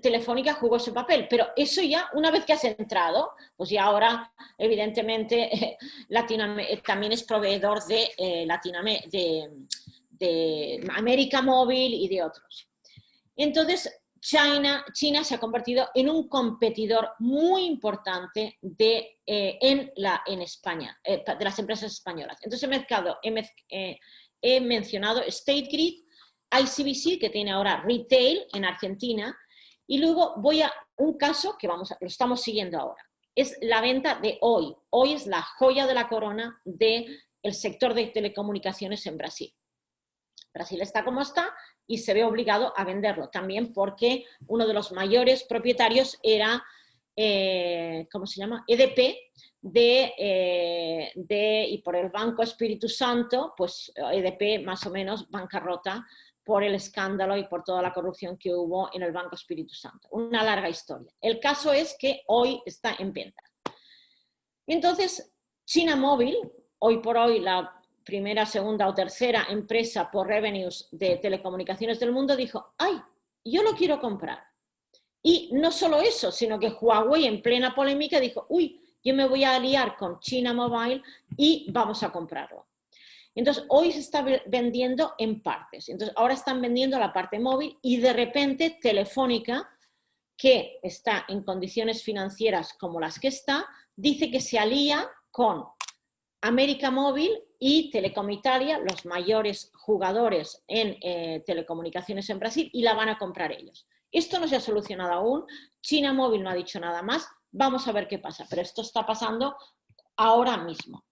Speaker 2: Telefónica jugó ese papel, pero eso ya, una vez que has entrado, pues ya ahora, evidentemente, también es proveedor de América Móvil y de otros. Entonces, China se ha convertido en un competidor muy importante en España, de las empresas españolas. Entonces he mencionado State Grid, ICBC, que tiene ahora retail en Argentina, y luego voy a un caso que lo estamos siguiendo ahora. Es la venta de Oi. Oi es la joya de la corona del sector de telecomunicaciones en Brasil. Brasil está como está y se ve obligado a venderlo también porque uno de los mayores propietarios era, ¿cómo se llama? EDP, y por el Banco Espíritu Santo, pues EDP más o menos bancarrota por el escándalo y por toda la corrupción que hubo en el Banco Espíritu Santo. Una larga historia. El caso es que hoy está en venta. Entonces, China Móvil, hoy por hoy la primera, segunda o tercera empresa por revenues de telecomunicaciones del mundo, dijo, ¡ay, yo lo quiero comprar! Y no solo eso, sino que Huawei en plena polémica dijo, ¡uy, yo me voy a aliar con China Mobile y vamos a comprarlo! Entonces, hoy se está vendiendo en partes. Entonces, ahora están vendiendo la parte móvil y de repente Telefónica, que está en condiciones financieras como las que está, dice que se alía con América Móvil y Telecom Italia, los mayores jugadores en telecomunicaciones en Brasil, y la van a comprar ellos. Esto no se ha solucionado aún, China Móvil no ha dicho nada más, vamos a ver qué pasa, pero esto está pasando ahora mismo.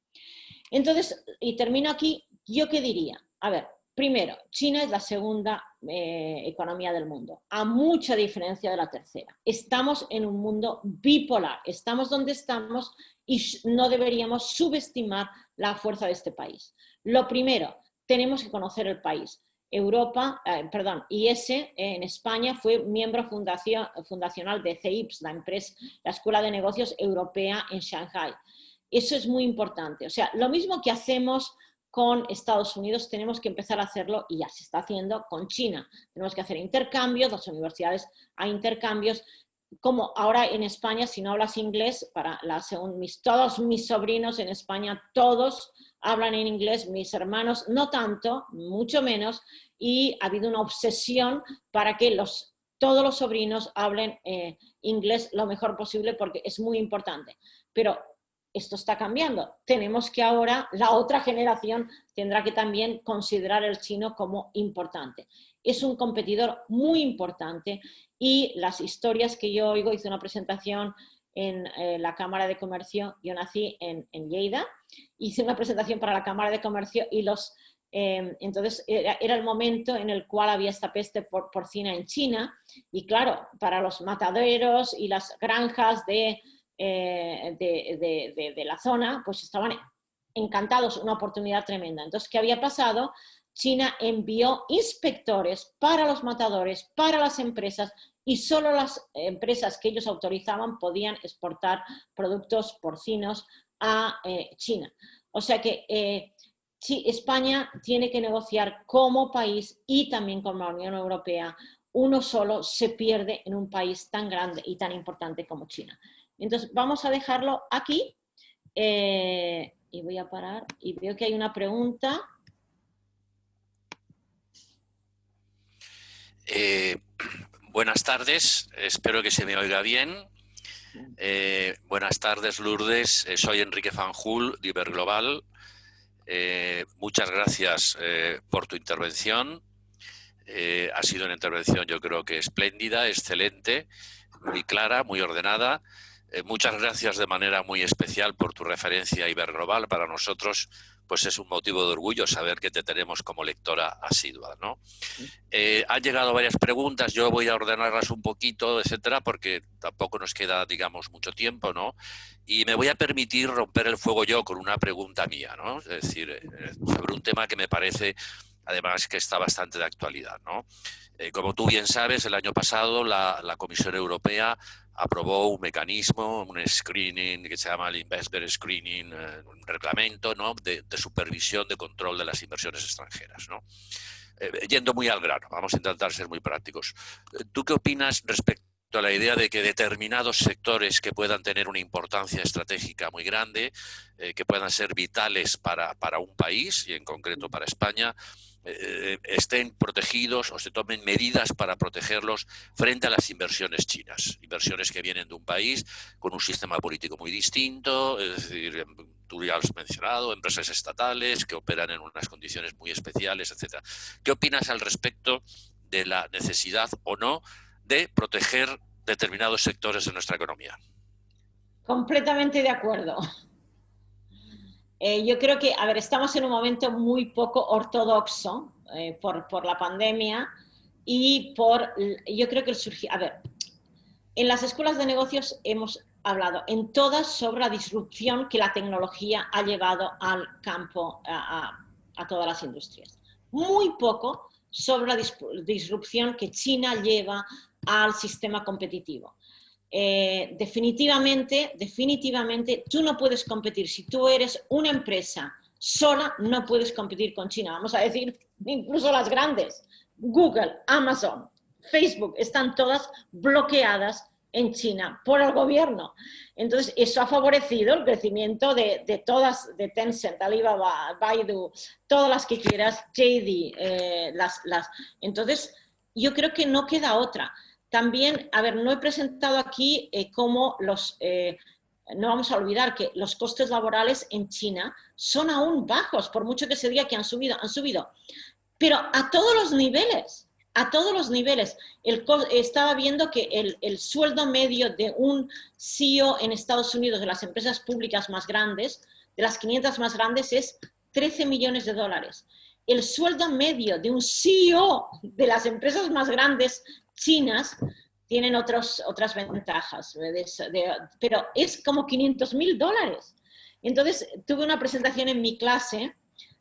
Speaker 2: Entonces, y termino aquí, ¿yo qué diría? A ver, primero, China es la segunda economía del mundo, a mucha diferencia de la tercera. Estamos en un mundo bipolar, estamos donde estamos y no deberíamos subestimar la fuerza de este país. Lo primero, tenemos que conocer el país. IS en España fue miembro fundacional de CEIPS, la Escuela de Negocios Europea en Shanghái. Eso es muy importante. O sea, lo mismo que hacemos con Estados Unidos, tenemos que empezar a hacerlo, y ya se está haciendo, con China. Tenemos que hacer intercambios, las universidades hay intercambios, como ahora en España, si no hablas inglés, todos mis sobrinos en España, todos hablan en inglés, mis hermanos no tanto, mucho menos, y ha habido una obsesión para que todos los sobrinos hablen inglés lo mejor posible porque es muy importante. Pero esto está cambiando. Tenemos que ahora, la otra generación tendrá que también considerar el chino como importante. Es un competidor muy importante y las historias que yo oigo, hice una presentación en la Cámara de Comercio, yo nací en Lleida, hice una presentación para la Cámara de Comercio y entonces era el momento en el cual había esta peste porcina en China y claro, para los mataderos y las granjas de la zona, pues estaban encantados, una oportunidad tremenda. Entonces, ¿qué había pasado? China envió inspectores para los matadores, para las empresas, y solo las empresas que ellos autorizaban podían exportar productos porcinos a China. O sea que España tiene que negociar como país y también con la Unión Europea. Uno solo se pierde en un país tan grande y tan importante como China. Entonces, vamos a dejarlo aquí y voy a parar y veo que hay una pregunta.
Speaker 3: Buenas tardes, espero que se me oiga bien. Buenas tardes, Lourdes. Soy Enrique Fanjul, de Iberglobal. Muchas gracias por tu intervención. Ha sido una intervención, yo creo que espléndida, excelente, muy clara, muy ordenada. Muchas gracias de manera muy especial por tu referencia a Iberglobal. Para nosotros, pues es un motivo de orgullo saber que te tenemos como lectora asidua, ¿no? Han llegado varias preguntas, yo voy a ordenarlas un poquito, etcétera, porque tampoco nos queda, digamos, mucho tiempo, ¿no? Y me voy a permitir romper el fuego yo con una pregunta mía, ¿no? Es decir, sobre un tema que me parece, además, que está bastante de actualidad, ¿no? Como tú bien sabes, el año pasado la Comisión Europea aprobó un mecanismo, un screening que se llama el Investor Screening, un reglamento, ¿no?, de supervisión, de control de las inversiones extranjeras, ¿no? Yendo muy al grano, vamos a intentar ser muy prácticos. ¿Tú qué opinas respecto a la idea de que determinados sectores que puedan tener una importancia estratégica muy grande, que puedan ser vitales para un país y en concreto para España, estén protegidos o se tomen medidas para protegerlos frente a las inversiones chinas? Inversiones que vienen de un país con un sistema político muy distinto, es decir, tú ya lo has mencionado, empresas estatales que operan en unas condiciones muy especiales, etcétera. ¿Qué opinas al respecto de la necesidad o no de proteger determinados sectores de nuestra economía?
Speaker 2: Completamente de acuerdo. Yo creo que, a ver, estamos en un momento muy poco ortodoxo por la pandemia y yo creo que a ver, en las escuelas de negocios hemos hablado en todas sobre la disrupción que la tecnología ha llevado al campo, a todas las industrias. Muy poco sobre la disrupción que China lleva al sistema competitivo. Definitivamente, tú no puedes competir. Si tú eres una empresa sola, no puedes competir con China. Vamos a decir, incluso las grandes, Google, Amazon, Facebook, están todas bloqueadas en China por el gobierno. Entonces, eso ha favorecido el crecimiento de todas, de Tencent, Alibaba, Baidu, todas las que quieras, JD, Entonces, yo creo que no queda otra. También, a ver, no he presentado aquí cómo no vamos a olvidar que los costes laborales en China son aún bajos, por mucho que se diga que han subido. Pero a todos los niveles, estaba viendo que el sueldo medio de un CEO en Estados Unidos, de las empresas públicas más grandes, de las 500 más grandes, es $13 millones. El sueldo medio de un CEO de las empresas más grandes chinas tienen otras ventajas, pero es como $500.000. Entonces, tuve una presentación en mi clase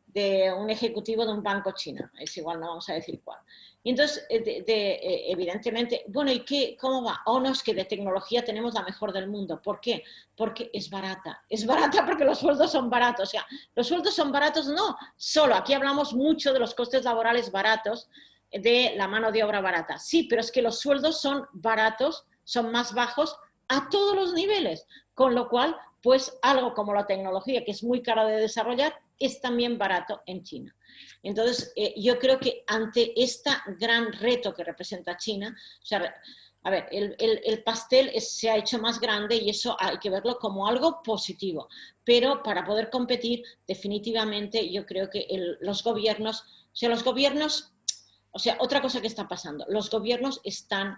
Speaker 2: de un ejecutivo de un banco chino, es igual, no vamos a decir cuál. Y entonces, evidentemente, bueno, ¿y cómo va? Oh, no, es que de tecnología tenemos la mejor del mundo. ¿Por qué? Porque es barata. Es barata porque los sueldos son baratos. O sea, los sueldos son baratos, no solo. Aquí hablamos mucho de los costes laborales baratos, de la mano de obra barata. Sí, pero es que los sueldos son baratos, son más bajos a todos los niveles. Con lo cual, pues algo como la tecnología, que es muy cara de desarrollar, es también barato en China. Entonces, yo creo que ante este gran reto que representa China, o sea, a ver, el pastel se ha hecho más grande y eso hay que verlo como algo positivo. Pero para poder competir, definitivamente, yo creo que los gobiernos, otra cosa que está pasando, los gobiernos están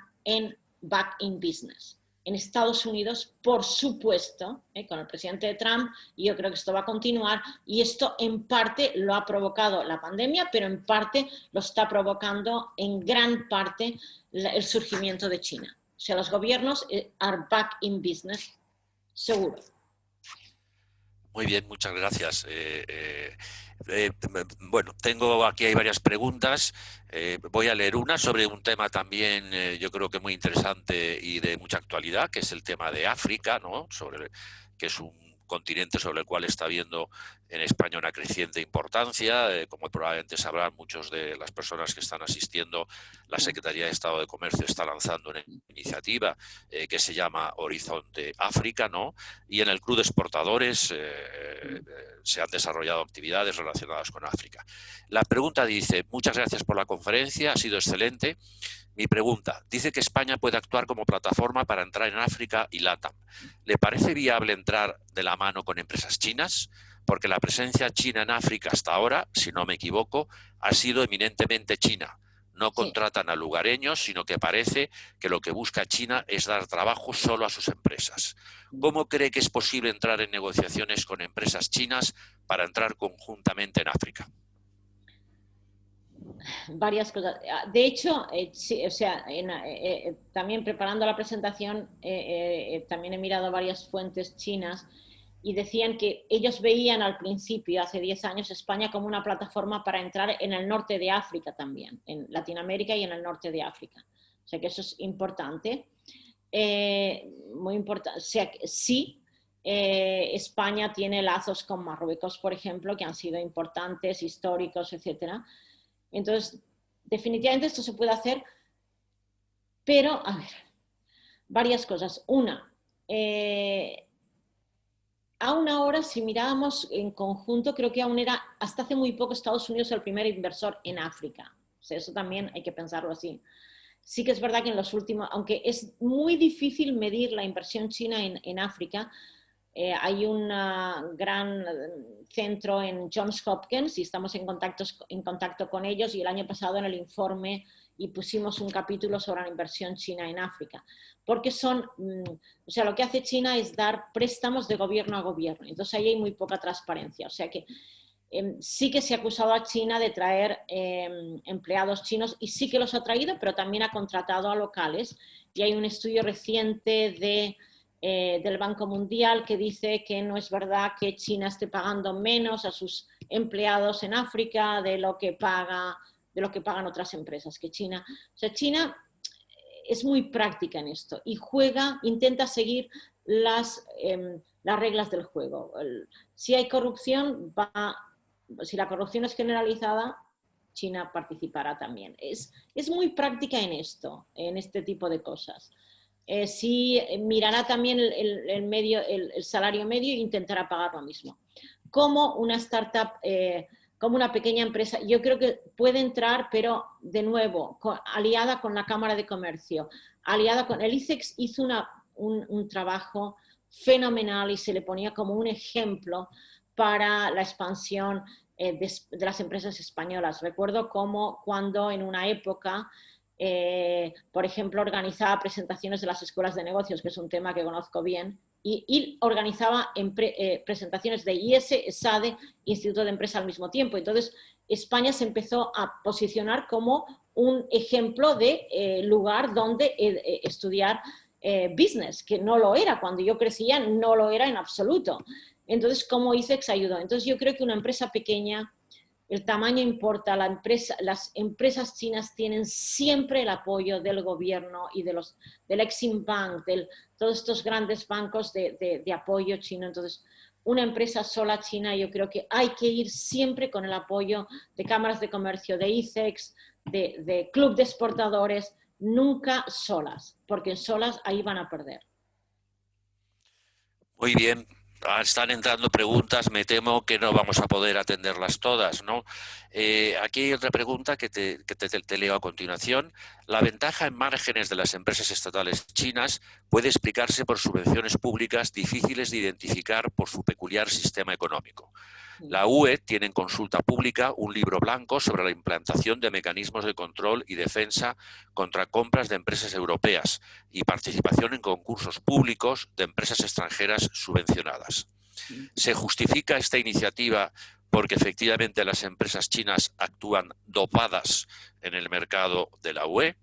Speaker 2: back in business. En Estados Unidos, por supuesto, con el presidente Trump, y yo creo que esto va a continuar, y esto en parte lo ha provocado la pandemia, pero en parte lo está provocando en gran parte el surgimiento de China. O sea, los gobiernos are back in business, seguro.
Speaker 3: Muy bien, muchas gracias. Bueno, hay varias preguntas. Voy a leer una sobre un tema también, yo creo que muy interesante y de mucha actualidad, que es el tema de África, ¿no? Que es un continente sobre el cual está habiendo en España una creciente importancia. Como probablemente sabrán muchos de las personas que están asistiendo, la Secretaría de Estado de Comercio está lanzando una iniciativa que se llama Horizonte África, ¿no? Y en el Club de Exportadores se han desarrollado actividades relacionadas con África. La pregunta dice: muchas gracias por la conferencia, ha sido excelente. Mi pregunta, dice que España puede actuar como plataforma para entrar en África y LATAM. ¿Le parece viable entrar de la mano con empresas chinas? Porque la presencia china en África hasta ahora, si no me equivoco, ha sido eminentemente china, no contratan a lugareños, sino que parece que lo que busca China es dar trabajo solo a sus empresas. ¿Cómo cree que es posible entrar en negociaciones con empresas chinas para entrar conjuntamente en África?
Speaker 2: Varias cosas. De hecho, sí, o sea, también preparando la presentación, también he mirado varias fuentes chinas y decían que ellos veían al principio, hace 10 años, España como una plataforma para entrar en el norte de África también, en Latinoamérica y en el norte de África. O sea que eso es importante. Muy importante. O sea, sí, España tiene lazos con Marruecos, por ejemplo, que han sido importantes, históricos, etcétera. Entonces, definitivamente esto se puede hacer, pero, a ver, varias cosas. Una, aún ahora, si mirábamos en conjunto, creo que aún era, hasta hace muy poco, Estados Unidos el primer inversor en África. O sea, eso también hay que pensarlo así. Sí que es verdad que en los últimos, aunque es muy difícil medir la inversión china en África, hay un gran centro en Johns Hopkins y estamos en contacto con ellos, y el año pasado en el informe y pusimos un capítulo sobre la inversión china en África, porque o sea, lo que hace China es dar préstamos de gobierno a gobierno, entonces ahí hay muy poca transparencia, o sea que sí que se ha acusado a China de traer empleados chinos, y sí que los ha traído, pero también ha contratado a locales, y hay un estudio reciente del Banco Mundial que dice que no es verdad que China esté pagando menos a sus empleados en África de lo que pagan otras empresas, que China es muy práctica en esto y intenta seguir las reglas del juego. Si hay corrupción, si la corrupción es generalizada, China participará también. Es muy práctica en esto, en este tipo de cosas. Sí mirará también el salario medio e intentará pagar lo mismo. Como una startup, como una pequeña empresa, yo creo que puede entrar, pero de nuevo, aliada con la Cámara de Comercio, aliada con el ICEX, hizo un trabajo fenomenal y se le ponía como un ejemplo para la expansión de las empresas españolas. Recuerdo cómo cuando en una época por ejemplo, organizaba presentaciones de las escuelas de negocios, que es un tema que conozco bien, y organizaba presentaciones de IES, SADE, Instituto de Empresa al mismo tiempo. Entonces, España se empezó a posicionar como un ejemplo de lugar donde estudiar business, que no lo era. Cuando yo crecía no lo era en absoluto. Entonces, ¿cómo ICEX ayudó? Entonces, yo creo que una empresa pequeña, el tamaño importa, las empresas chinas tienen siempre el apoyo del gobierno y del Exim Bank, todos estos grandes bancos de apoyo chino. Entonces, una empresa sola china, yo creo que hay que ir siempre con el apoyo de cámaras de comercio, de ICEX, de club de exportadores, nunca solas, porque solas ahí van a perder.
Speaker 3: Muy bien. Están entrando preguntas, me temo que no vamos a poder atenderlas todas, ¿no? Aquí hay otra pregunta que te leo a continuación. La ventaja en márgenes de las empresas estatales chinas puede explicarse por subvenciones públicas difíciles de identificar por su peculiar sistema económico. La UE tiene en consulta pública un libro blanco sobre la implantación de mecanismos de control y defensa contra compras de empresas europeas y participación en concursos públicos de empresas extranjeras subvencionadas. ¿Se justifica esta iniciativa porque efectivamente las empresas chinas actúan dopadas en el mercado de la UE?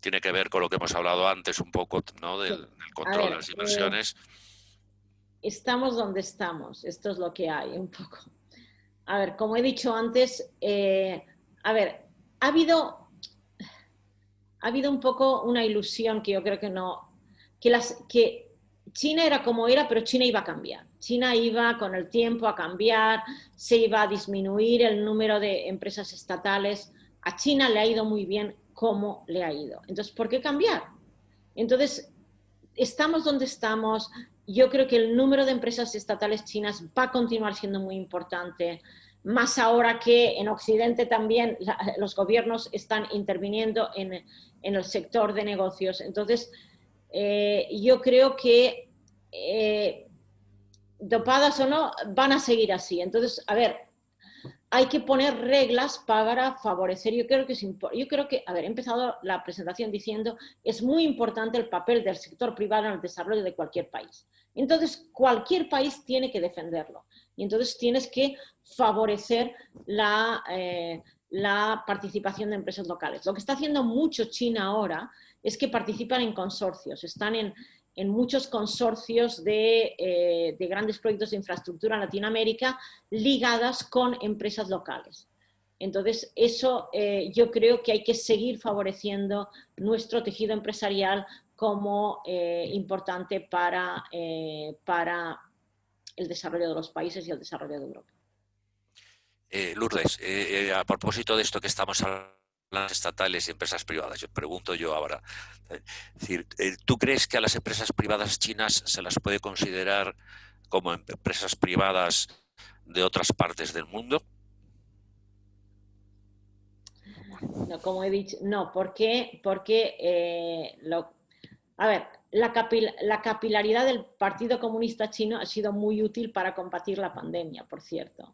Speaker 3: Tiene que ver con lo que hemos hablado antes un poco, ¿no? del control de las inversiones.
Speaker 2: Estamos donde estamos, esto es lo que hay un poco. A ver, como he dicho antes, ha habido un poco una ilusión que yo creo que no, que China era como era, pero China iba a cambiar. China iba con el tiempo a cambiar, se iba a disminuir el número de empresas estatales. A China le ha ido muy bien como le ha ido. Entonces, ¿por qué cambiar? Entonces, estamos donde estamos. Yo creo que el número de empresas estatales chinas va a continuar siendo muy importante, más ahora que en Occidente también los gobiernos están interviniendo en el sector de negocios. Entonces, yo creo que dopadas o no, van a seguir así. Entonces, a ver, hay que poner reglas para favorecer. Yo creo que, a ver, he empezado la presentación diciendo es muy importante el papel del sector privado en el desarrollo de cualquier país. Entonces, cualquier país tiene que defenderlo. Y entonces tienes que favorecer la participación de empresas locales. Lo que está haciendo mucho China ahora es que participan en consorcios, están en muchos consorcios de grandes proyectos de infraestructura en Latinoamérica ligadas con empresas locales. Entonces, eso yo creo que hay que seguir favoreciendo nuestro tejido empresarial como importante para el desarrollo de los países y el desarrollo de Europa.
Speaker 3: Lourdes, a propósito de esto que estamos hablando, estatales y empresas privadas, yo pregunto yo ahora, es decir, ¿tú crees que a las empresas privadas chinas se las puede considerar como empresas privadas de otras partes del mundo?
Speaker 2: No, como he dicho, no, porque a ver, la capilaridad del Partido Comunista Chino ha sido muy útil para combatir la pandemia, por cierto.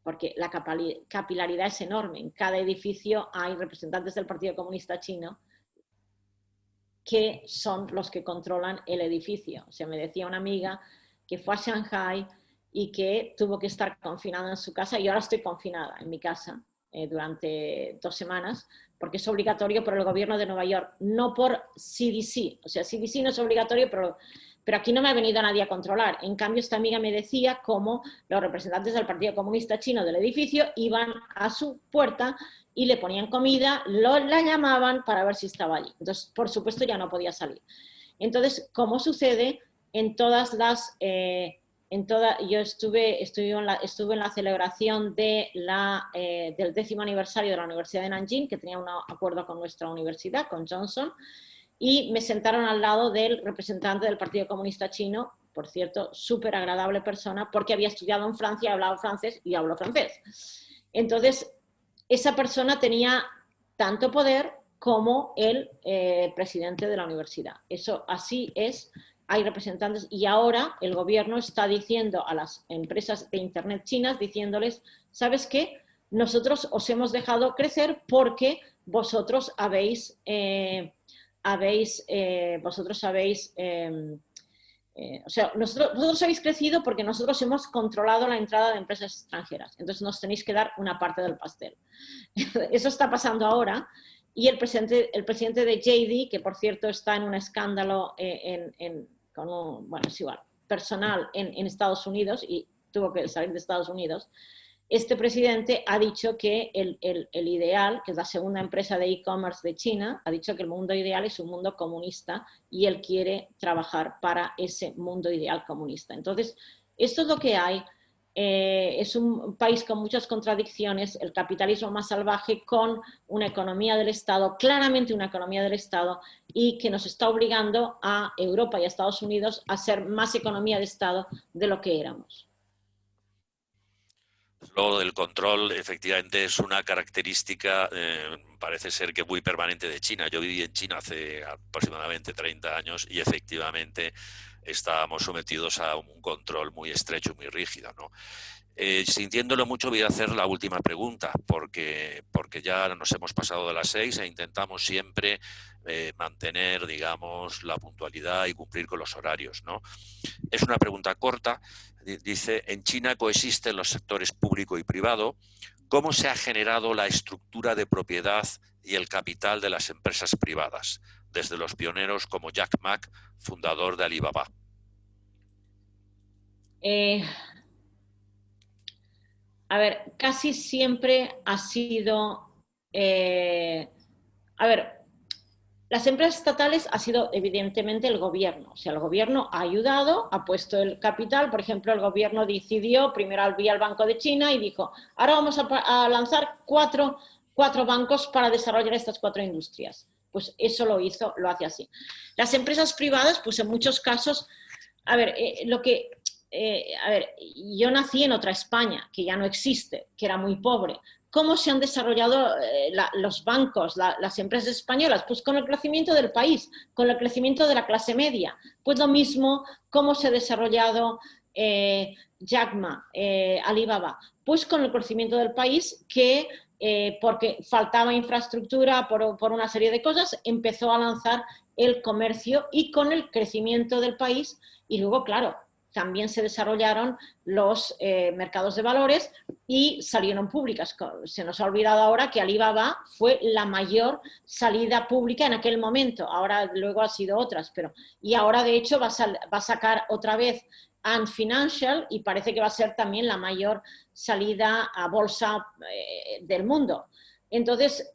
Speaker 2: Porque la capilaridad es enorme. En cada edificio hay representantes del Partido Comunista Chino que son los que controlan el edificio. O sea, me decía una amiga que fue a Shanghái y que tuvo que estar confinada en su casa, y ahora estoy confinada en mi casa durante 2 semanas, porque es obligatorio por el gobierno de Nueva York, no por CDC. O sea, CDC no es obligatorio, pero aquí no me ha venido nadie a controlar. En cambio, esta amiga me decía cómo los representantes del Partido Comunista Chino del edificio iban a su puerta y le ponían comida, la llamaban para ver si estaba allí. Entonces, por supuesto, ya no podía salir. Entonces, como sucede en todas las... yo estuve en la celebración del 10º aniversario de la Universidad de Nanjing, que tenía un acuerdo con nuestra universidad, con Johnson, y me sentaron al lado del representante del Partido Comunista Chino, por cierto, súper agradable persona, porque había estudiado en Francia, hablaba francés y habló francés. Entonces, esa persona tenía tanto poder como el presidente de la universidad. Eso así es, hay representantes, y ahora el gobierno está diciendo a las empresas de Internet chinas, diciéndoles, ¿sabes qué? Nosotros os hemos dejado crecer porque vosotros habéis... vosotros habéis crecido porque nosotros hemos controlado la entrada de empresas extranjeras. Entonces nos tenéis que dar una parte del pastel. Eso está pasando ahora. Y el presidente de JD, que por cierto está en un escándalo personal en Estados Unidos y tuvo que salir de Estados Unidos, este presidente ha dicho que el ideal, que es la segunda empresa de e-commerce de China, ha dicho que el mundo ideal es un mundo comunista y él quiere trabajar para ese mundo ideal comunista. Entonces, esto es lo que hay. Es un país con muchas contradicciones, el capitalismo más salvaje, con una economía del Estado, claramente una economía del Estado, y que nos está obligando a Europa y a Estados Unidos a ser más economía de Estado de lo que éramos.
Speaker 3: Lo del control efectivamente es una característica, parece ser que muy permanente de China. Yo viví en China hace aproximadamente 30 años y efectivamente estábamos sometidos a un control muy estrecho y muy rígido, ¿no? Sintiéndolo mucho, voy a hacer la última pregunta, porque ya nos hemos pasado de las 6 e intentamos siempre mantener, digamos, la puntualidad y cumplir con los horarios, ¿no? Es una pregunta corta. Dice, en China coexisten los sectores público y privado. ¿Cómo se ha generado la estructura de propiedad y el capital de las empresas privadas, desde los pioneros como Jack Ma, fundador de Alibaba?
Speaker 2: A ver, casi siempre ha sido... las empresas estatales ha sido evidentemente el gobierno. O sea, el gobierno ha ayudado, ha puesto el capital. Por ejemplo, el gobierno decidió, primero había el Banco de China y dijo, ahora vamos a lanzar cuatro bancos para desarrollar estas 4 industrias. Pues eso lo hace así. Las empresas privadas, pues en muchos casos, yo nací en otra España, que ya no existe, que era muy pobre. ¿Cómo se han desarrollado los bancos, las empresas españolas? Pues con el crecimiento del país, con el crecimiento de la clase media. Pues lo mismo, cómo se ha desarrollado Jack Ma, Alibaba? Pues con el crecimiento del país que, porque faltaba infraestructura por una serie de cosas, empezó a lanzar el comercio y con el crecimiento del país y luego, claro, también se desarrollaron los mercados de valores y salieron públicas. Se nos ha olvidado ahora que Alibaba fue la mayor salida pública en aquel momento. Ahora, luego ha sido otras, pero... Y ahora, de hecho, va a sacar otra vez Ant Financial y parece que va a ser también la mayor salida a bolsa del mundo. Entonces,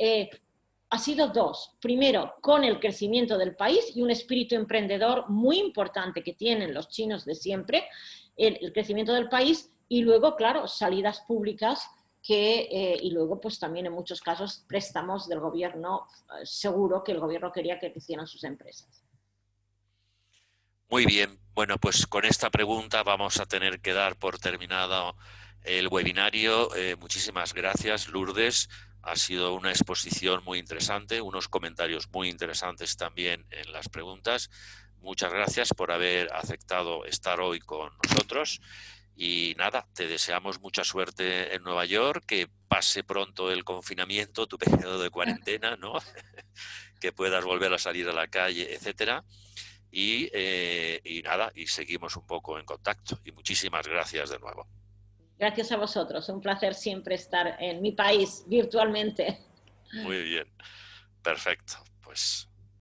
Speaker 2: ha sido dos. Primero, con el crecimiento del país y un espíritu emprendedor muy importante que tienen los chinos de siempre, el crecimiento del país y luego, claro, salidas públicas y luego, pues también en muchos casos, préstamos del gobierno, seguro que el gobierno quería que hicieran sus empresas.
Speaker 3: Muy bien. Bueno, pues con esta pregunta vamos a tener que dar por terminado el webinario. Muchísimas gracias, Lourdes. Ha sido una exposición muy interesante, unos comentarios muy interesantes también en las preguntas. Muchas gracias por haber aceptado estar hoy con nosotros. Y nada, te deseamos mucha suerte en Nueva York, que pase pronto el confinamiento, tu periodo de cuarentena, ¿no? Que puedas volver a salir a la calle, etcétera. Y nada, y seguimos un poco en contacto. Y muchísimas gracias de nuevo.
Speaker 2: Gracias a vosotros. Un placer siempre estar en mi país virtualmente.
Speaker 3: Muy bien. Perfecto. Pues